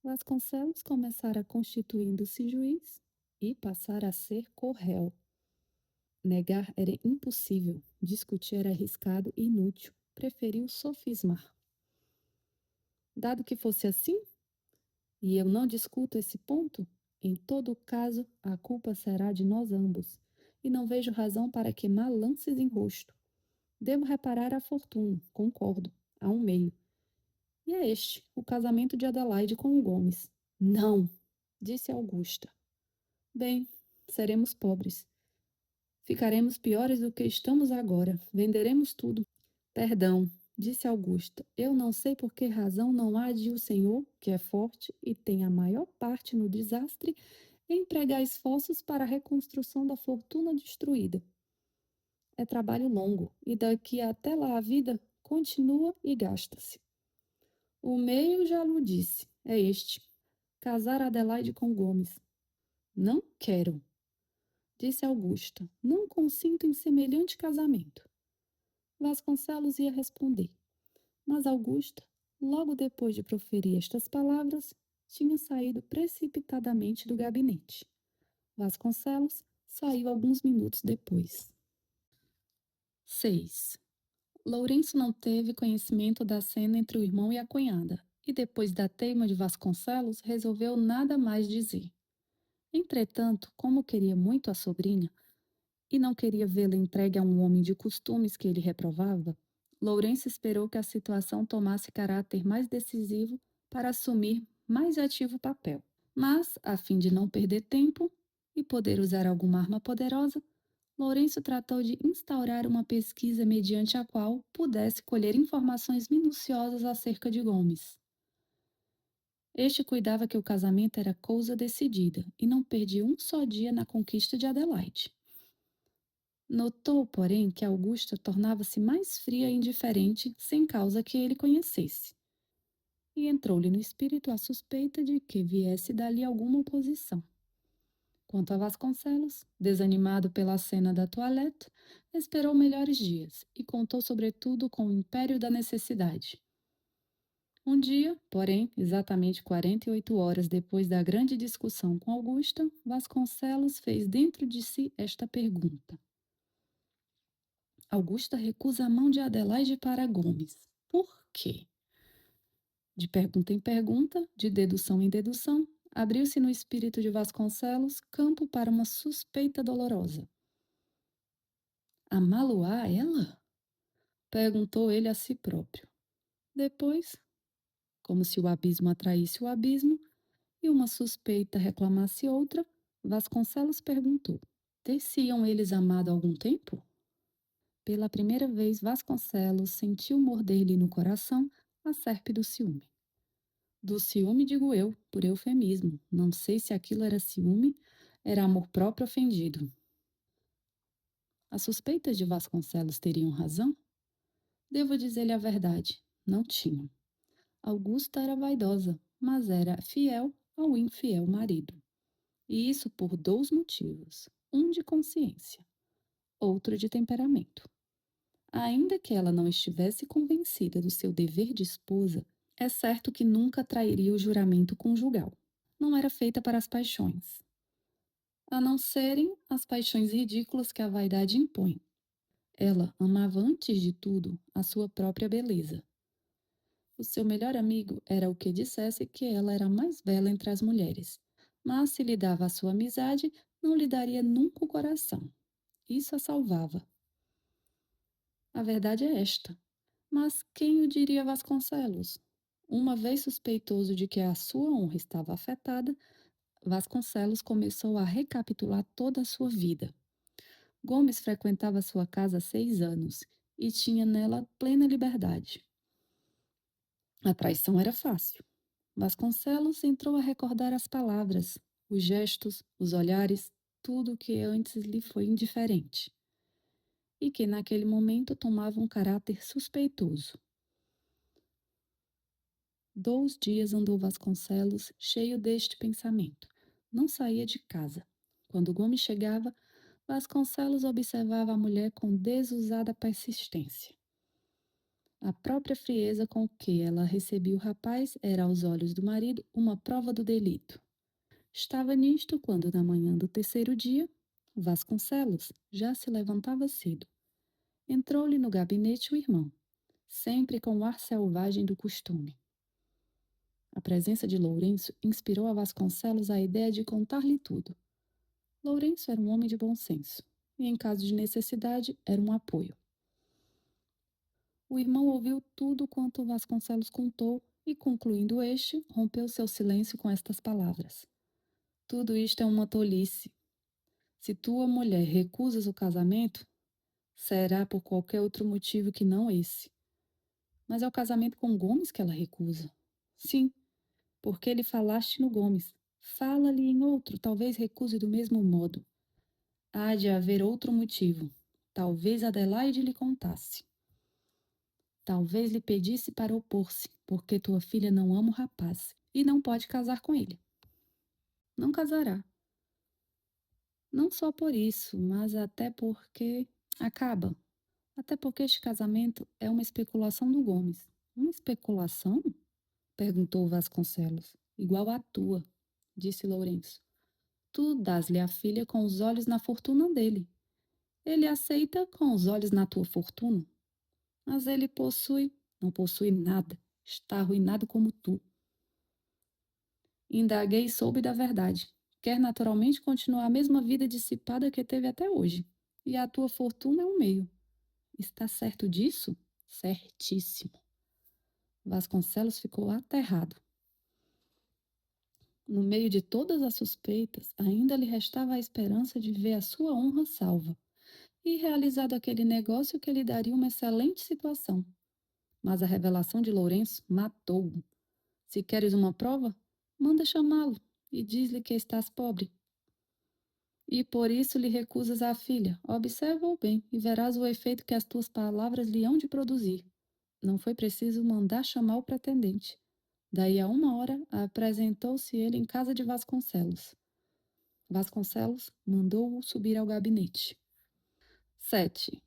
Vasconcelos começara constituindo-se juiz e passara a ser corréu. Negar era impossível, discutir era arriscado e inútil. Preferiu sofismar. Dado que fosse assim, e eu não discuto esse ponto, em todo caso a culpa será de nós ambos, e não vejo razão para queimar lances em rosto. Devo reparar a fortuna, concordo, há um meio. E é este, o casamento de Adelaide com o Gomes. Não, disse Augusta. Bem, seremos pobres. Ficaremos piores do que estamos agora. Venderemos tudo. Perdão, disse Augusta. Eu não sei por que razão não há de o senhor, que é forte e tem a maior parte no desastre, empregar esforços para a reconstrução da fortuna destruída. É trabalho longo, e daqui até lá a vida continua e gasta-se. O meio já lhe disse, é este: casar Adelaide com Gomes. Não quero, disse Augusta. Não consinto em semelhante casamento. Vasconcelos ia responder, mas Augusta, logo depois de proferir estas palavras, tinha saído precipitadamente do gabinete. Vasconcelos saiu alguns minutos depois. 6. Lourenço não teve conhecimento da cena entre o irmão e a cunhada, e depois da teima de Vasconcelos, resolveu nada mais dizer. Entretanto, como queria muito a sobrinha, e não queria vê-la entregue a um homem de costumes que ele reprovava, Lourenço esperou que a situação tomasse caráter mais decisivo para assumir mais ativo papel. Mas, a fim de não perder tempo e poder usar alguma arma poderosa, Lourenço tratou de instaurar uma pesquisa mediante a qual pudesse colher informações minuciosas acerca de Gomes. Este cuidava que o casamento era cousa decidida e não perdia um só dia na conquista de Adelaide. Notou, porém, que Augusta tornava-se mais fria e indiferente sem causa que ele conhecesse. E entrou-lhe no espírito a suspeita de que viesse dali alguma oposição. Quanto a Vasconcelos, desanimado pela cena da toilette, esperou melhores dias e contou sobretudo com o império da necessidade. Um dia, porém, exatamente 48 horas depois da grande discussão com Augusta, Vasconcelos fez dentro de si esta pergunta. Augusta recusa a mão de Adelaide para Gomes. Por quê? De pergunta em pergunta, de dedução em dedução, abriu-se no espírito de Vasconcelos campo para uma suspeita dolorosa. Amá-lo-á ela? Perguntou ele a si próprio. Depois, como se o abismo atraísse o abismo e uma suspeita reclamasse outra, Vasconcelos perguntou: ter-se-iam eles amado há algum tempo? Pela primeira vez, Vasconcelos sentiu morder-lhe no coração a serpe do ciúme. Do ciúme, digo eu, por eufemismo. Não sei se aquilo era ciúme, era amor próprio ofendido. As suspeitas de Vasconcelos teriam razão? Devo dizer-lhe a verdade. Não tinham. Augusta era vaidosa, mas era fiel ao infiel marido. E isso por dois motivos: um de consciência, outro de temperamento. Ainda que ela não estivesse convencida do seu dever de esposa, é certo que nunca trairia o juramento conjugal. Não era feita para as paixões, a não serem as paixões ridículas que a vaidade impõe. Ela amava antes de tudo a sua própria beleza. O seu melhor amigo era o que dissesse que ela era a mais bela entre as mulheres, mas se lhe dava a sua amizade, não lhe daria nunca o coração. Isso a salvava. A verdade é esta. Mas quem o diria a Vasconcelos? Uma vez suspeitoso de que a sua honra estava afetada, Vasconcelos começou a recapitular toda a sua vida. Gomes frequentava sua casa há 6 anos e tinha nela plena liberdade. A traição era fácil. Vasconcelos entrou a recordar as palavras, os gestos, os olhares, tudo o que antes lhe foi indiferente, e que naquele momento tomava um caráter suspeitoso. 2 dias andou Vasconcelos cheio deste pensamento. Não saía de casa. Quando Gomes chegava, Vasconcelos observava a mulher com desusada persistência. A própria frieza com que ela recebia o rapaz era, aos olhos do marido, uma prova do delito. Estava nisto quando, na manhã do terceiro dia, Vasconcelos já se levantava cedo. Entrou-lhe no gabinete o irmão, sempre com o ar selvagem do costume. A presença de Lourenço inspirou a Vasconcelos a ideia de contar-lhe tudo. Lourenço era um homem de bom senso, e em caso de necessidade era um apoio. O irmão ouviu tudo quanto Vasconcelos contou e, concluindo este, rompeu seu silêncio com estas palavras: Tudo isto é uma tolice. Se tua mulher recusas o casamento, será por qualquer outro motivo que não esse. Mas é o casamento com Gomes que ela recusa. Sim, porque lhe falaste no Gomes. Fala-lhe em outro, talvez recuse do mesmo modo. Há de haver outro motivo. Talvez Adelaide lhe contasse. Talvez lhe pedisse para opor-se, porque tua filha não ama o rapaz e não pode casar com ele. Não casará. Não só por isso, mas até porque acaba. Até porque este casamento é uma especulação do Gomes. Uma especulação? Perguntou Vasconcelos. Igual à tua, disse Lourenço. Tu dás-lhe a filha com os olhos na fortuna dele. Ele aceita com os olhos na tua fortuna. Mas ele não possui nada. Está arruinado como tu. Indaguei e soube da verdade. Quer naturalmente continuar a mesma vida dissipada que teve até hoje. E a tua fortuna é um meio. Está certo disso? Certíssimo. Vasconcelos ficou aterrado. No meio de todas as suspeitas, ainda lhe restava a esperança de ver a sua honra salva e realizado aquele negócio que lhe daria uma excelente situação. Mas a revelação de Lourenço matou-o. Se queres uma prova, manda chamá-lo e diz-lhe que estás pobre. E por isso lhe recusas a filha. Observa-o bem e verás o efeito que as tuas palavras lhe hão de produzir. Não foi preciso mandar chamar o pretendente. Daí a 1 hora apresentou-se ele em casa de Vasconcelos. Vasconcelos mandou-o subir ao gabinete. 7.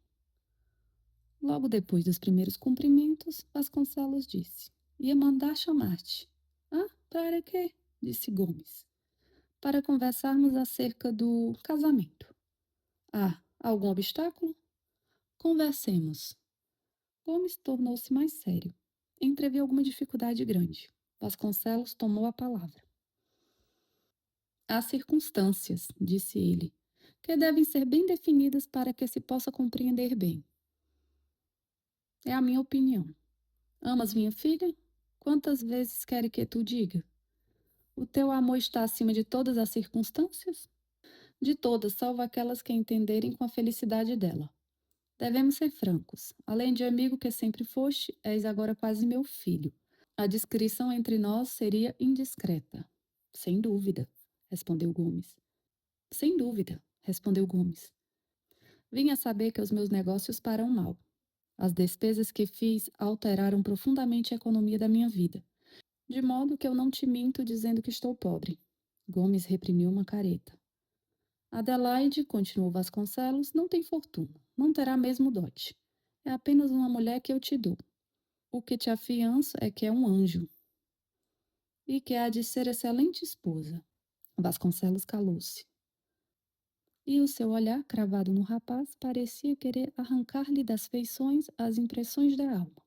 Logo depois dos primeiros cumprimentos, Vasconcelos disse: Ia mandar chamar-te. Ah, para quê? Disse Gomes. Para conversarmos acerca do casamento. Ah, algum obstáculo? Conversemos. Gomes tornou-se mais sério. Entrevi alguma dificuldade grande. Vasconcelos tomou a palavra. Há circunstâncias, disse ele, que devem ser bem definidas para que se possa compreender bem. É a minha opinião. Amas minha filha? Quantas vezes quer que tu diga? O teu amor está acima de todas as circunstâncias? De todas, salvo aquelas que entenderem com a felicidade dela. Devemos ser francos. Além de amigo que sempre foste, és agora quase meu filho. A descrição entre nós seria indiscreta. Sem dúvida, respondeu Gomes. Sem dúvida, respondeu Gomes. Vim a saber que os meus negócios param mal. As despesas que fiz alteraram profundamente a economia da minha vida, de modo que eu não te minto dizendo que estou pobre. Gomes reprimiu uma careta. Adelaide, continuou Vasconcelos, não tem fortuna, não terá mesmo dote. É apenas uma mulher que eu te dou. O que te afianço é que é um anjo e que há de ser excelente esposa. Vasconcelos calou-se. E o seu olhar, cravado no rapaz, parecia querer arrancar-lhe das feições as impressões da alma.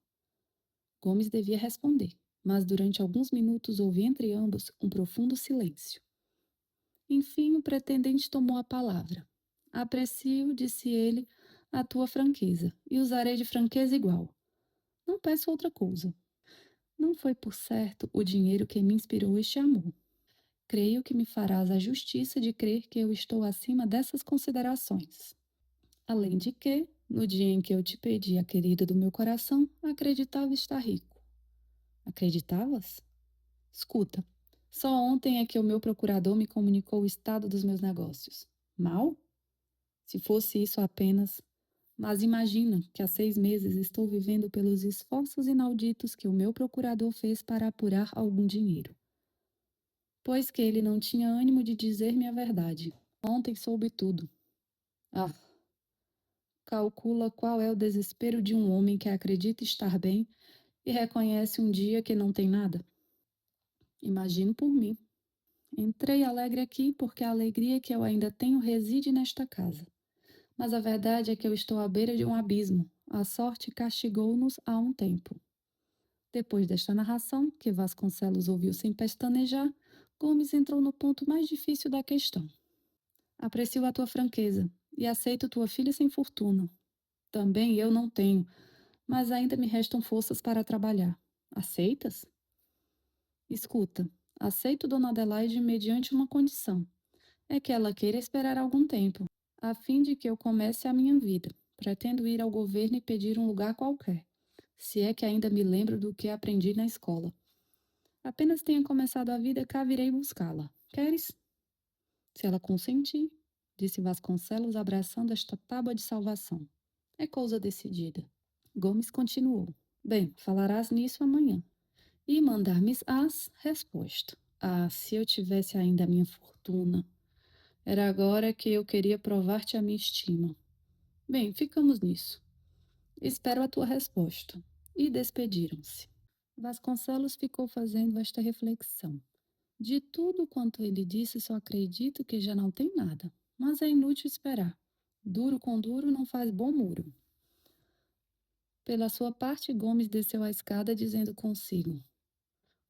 Gomes devia responder, mas durante alguns minutos houve entre ambos um profundo silêncio. Enfim, o pretendente tomou a palavra. Aprecio, disse ele, a tua franqueza, e usarei de franqueza igual. Não peço outra coisa. Não foi, por certo, o dinheiro que me inspirou este amor. Creio que me farás a justiça de crer que eu estou acima dessas considerações. Além de que, no dia em que eu te pedi a querida do meu coração, acreditava estar rico. Acreditavas? Escuta, só ontem é que o meu procurador me comunicou o estado dos meus negócios. Mal? Se fosse isso apenas. Mas imagina que há 6 meses estou vivendo pelos esforços inauditos que o meu procurador fez para apurar algum dinheiro. Pois que ele não tinha ânimo de dizer-me a verdade. Ontem soube tudo. Ah, calcula qual é o desespero de um homem que acredita estar bem e reconhece um dia que não tem nada. Imagino por mim. Entrei alegre aqui porque a alegria que eu ainda tenho reside nesta casa. Mas a verdade é que eu estou à beira de um abismo. A sorte castigou-nos há um tempo. Depois desta narração, que Vasconcelos ouviu sem pestanejar, Gomes entrou no ponto mais difícil da questão. Aprecio a tua franqueza e aceito tua filha sem fortuna. Também eu não tenho, mas ainda me restam forças para trabalhar. Aceitas? Escuta, aceito Dona Adelaide mediante uma condição. É que ela queira esperar algum tempo, a fim de que eu comece a minha vida. Pretendo ir ao governo e pedir um lugar qualquer, se é que ainda me lembro do que aprendi na escola. Apenas tenha começado a vida, cá virei buscá-la. Queres? Se ela consentir, disse Vasconcelos, abraçando esta tábua de salvação. É coisa decidida. Gomes continuou. Bem, falarás nisso amanhã. E mandar-me-ás resposta. Ah, se eu tivesse ainda a minha fortuna. Era agora que eu queria provar-te a minha estima. Bem, ficamos nisso. Espero a tua resposta. E despediram-se. Vasconcelos ficou fazendo esta reflexão. De tudo quanto ele disse, só acredito que já não tem nada. Mas é inútil esperar. Duro com duro não faz bom muro. Pela sua parte, Gomes desceu a escada dizendo consigo: "O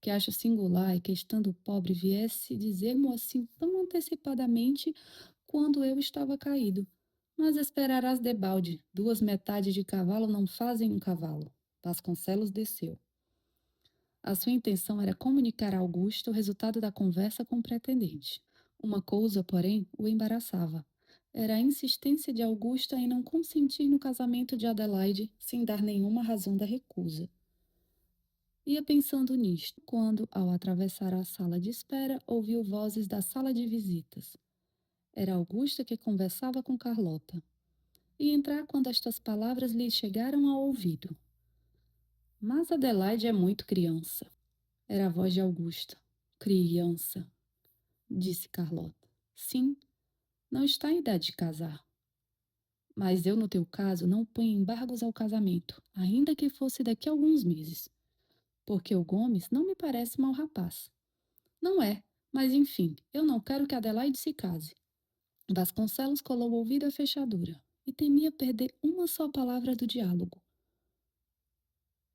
que acho singular é que, estando pobre, viesse dizer-mo assim tão antecipadamente quando eu estava caído. Mas esperarás debalde. 2 metades de cavalo não fazem um cavalo." Vasconcelos desceu. A sua intenção era comunicar a Augusta o resultado da conversa com o pretendente. Uma coisa, porém, o embaraçava. Era a insistência de Augusta em não consentir no casamento de Adelaide sem dar nenhuma razão da recusa. Ia pensando nisto, quando, ao atravessar a sala de espera, ouviu vozes da sala de visitas. Era Augusta que conversava com Carlota. E entrar quando estas palavras lhe chegaram ao ouvido. Mas Adelaide é muito criança. Era a voz de Augusta. Criança, disse Carlota. Sim, não está em idade de casar. Mas eu, no teu caso, não ponho embargos ao casamento, ainda que fosse daqui a alguns meses. Porque o Gomes não me parece mau rapaz. Não é, mas enfim, eu não quero que Adelaide se case. Vasconcelos colou o ouvido à fechadura e temia perder uma só palavra do diálogo.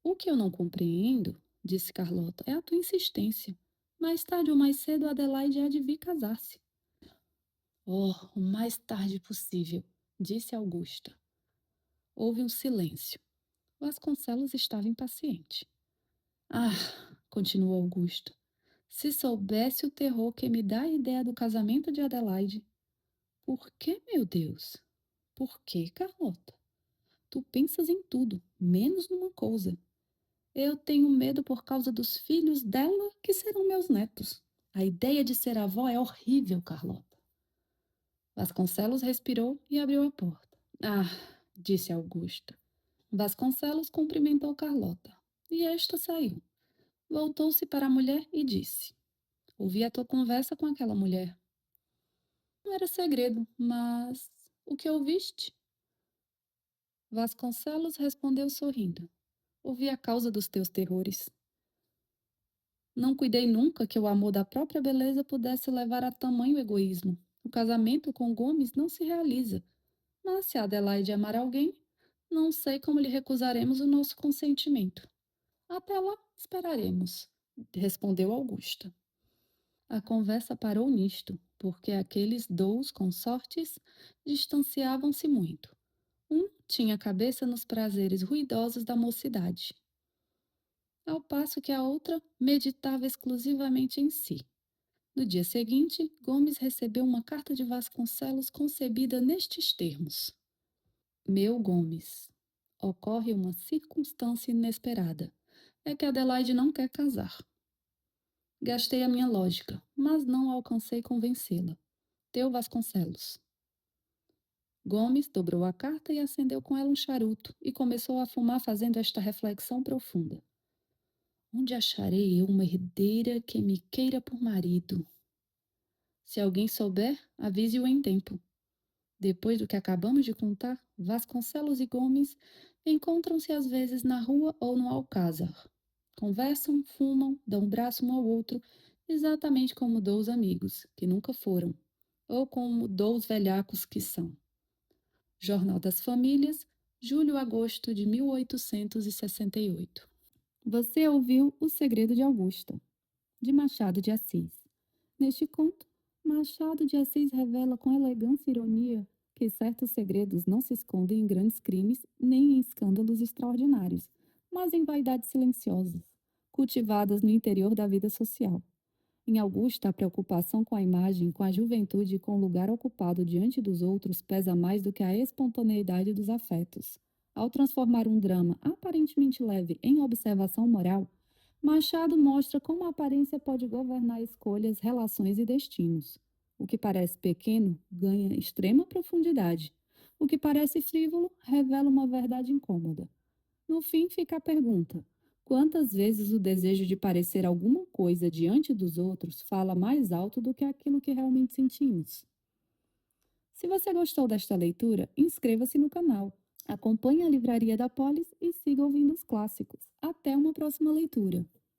O que eu não compreendo, disse Carlota, é a tua insistência. Mais tarde ou mais cedo, Adelaide há de vir casar-se. Oh, o mais tarde possível, disse Augusta. Houve um silêncio. Vasconcelos estava impaciente. Ah, continuou Augusta, se soubesse o terror que me dá a ideia do casamento de Adelaide. Por que, meu Deus? Por que, Carlota? Tu pensas em tudo, menos numa coisa. Eu tenho medo por causa dos filhos dela, que serão meus netos. A ideia de ser avó é horrível, Carlota. Vasconcelos respirou e abriu a porta. Ah, disse Augusta. Vasconcelos cumprimentou Carlota. E esta saiu. Voltou-se para a mulher e disse: Ouvi a tua conversa com aquela mulher. Não era segredo, mas o que ouviste? Vasconcelos respondeu sorrindo. Ouvi a causa dos teus terrores. Não cuidei nunca que o amor da própria beleza pudesse levar a tamanho egoísmo. O casamento com Gomes não se realiza. Mas se Adelaide amar alguém, não sei como lhe recusaremos o nosso consentimento. Até lá, esperaremos, respondeu Augusta. A conversa parou nisto, porque aqueles dous consortes distanciavam-se muito. Um tinha a cabeça nos prazeres ruidosos da mocidade, ao passo que a outra meditava exclusivamente em si. No dia seguinte, Gomes recebeu uma carta de Vasconcelos concebida nestes termos: Meu Gomes, ocorre uma circunstância inesperada. É que Adelaide não quer casar. Gastei a minha lógica, mas não alcancei convencê-la. Teu Vasconcelos. Gomes dobrou a carta e acendeu com ela um charuto e começou a fumar fazendo esta reflexão profunda. Onde acharei eu uma herdeira que me queira por marido? Se alguém souber, avise-o em tempo. Depois do que acabamos de contar, Vasconcelos e Gomes encontram-se às vezes na rua ou no alcázar. Conversam, fumam, dão um braço um ao outro, exatamente como dous amigos, que nunca foram, ou como dous velhacos que são. Jornal das Famílias, julho-agosto de 1868. Você ouviu O Segredo de Augusta, de Machado de Assis. Neste conto, Machado de Assis revela com elegância e ironia que certos segredos não se escondem em grandes crimes nem em escândalos extraordinários, mas em vaidades silenciosas, cultivadas no interior da vida social. Em Augusta, a preocupação com a imagem, com a juventude e com o lugar ocupado diante dos outros pesa mais do que a espontaneidade dos afetos. Ao transformar um drama aparentemente leve em observação moral, Machado mostra como a aparência pode governar escolhas, relações e destinos. O que parece pequeno ganha extrema profundidade. O que parece frívolo revela uma verdade incômoda. No fim, fica a pergunta: quantas vezes o desejo de parecer alguma coisa diante dos outros fala mais alto do que aquilo que realmente sentimos? Se você gostou desta leitura, inscreva-se no canal, acompanhe a Livraria da Polis e siga ouvindo os clássicos. Até uma próxima leitura!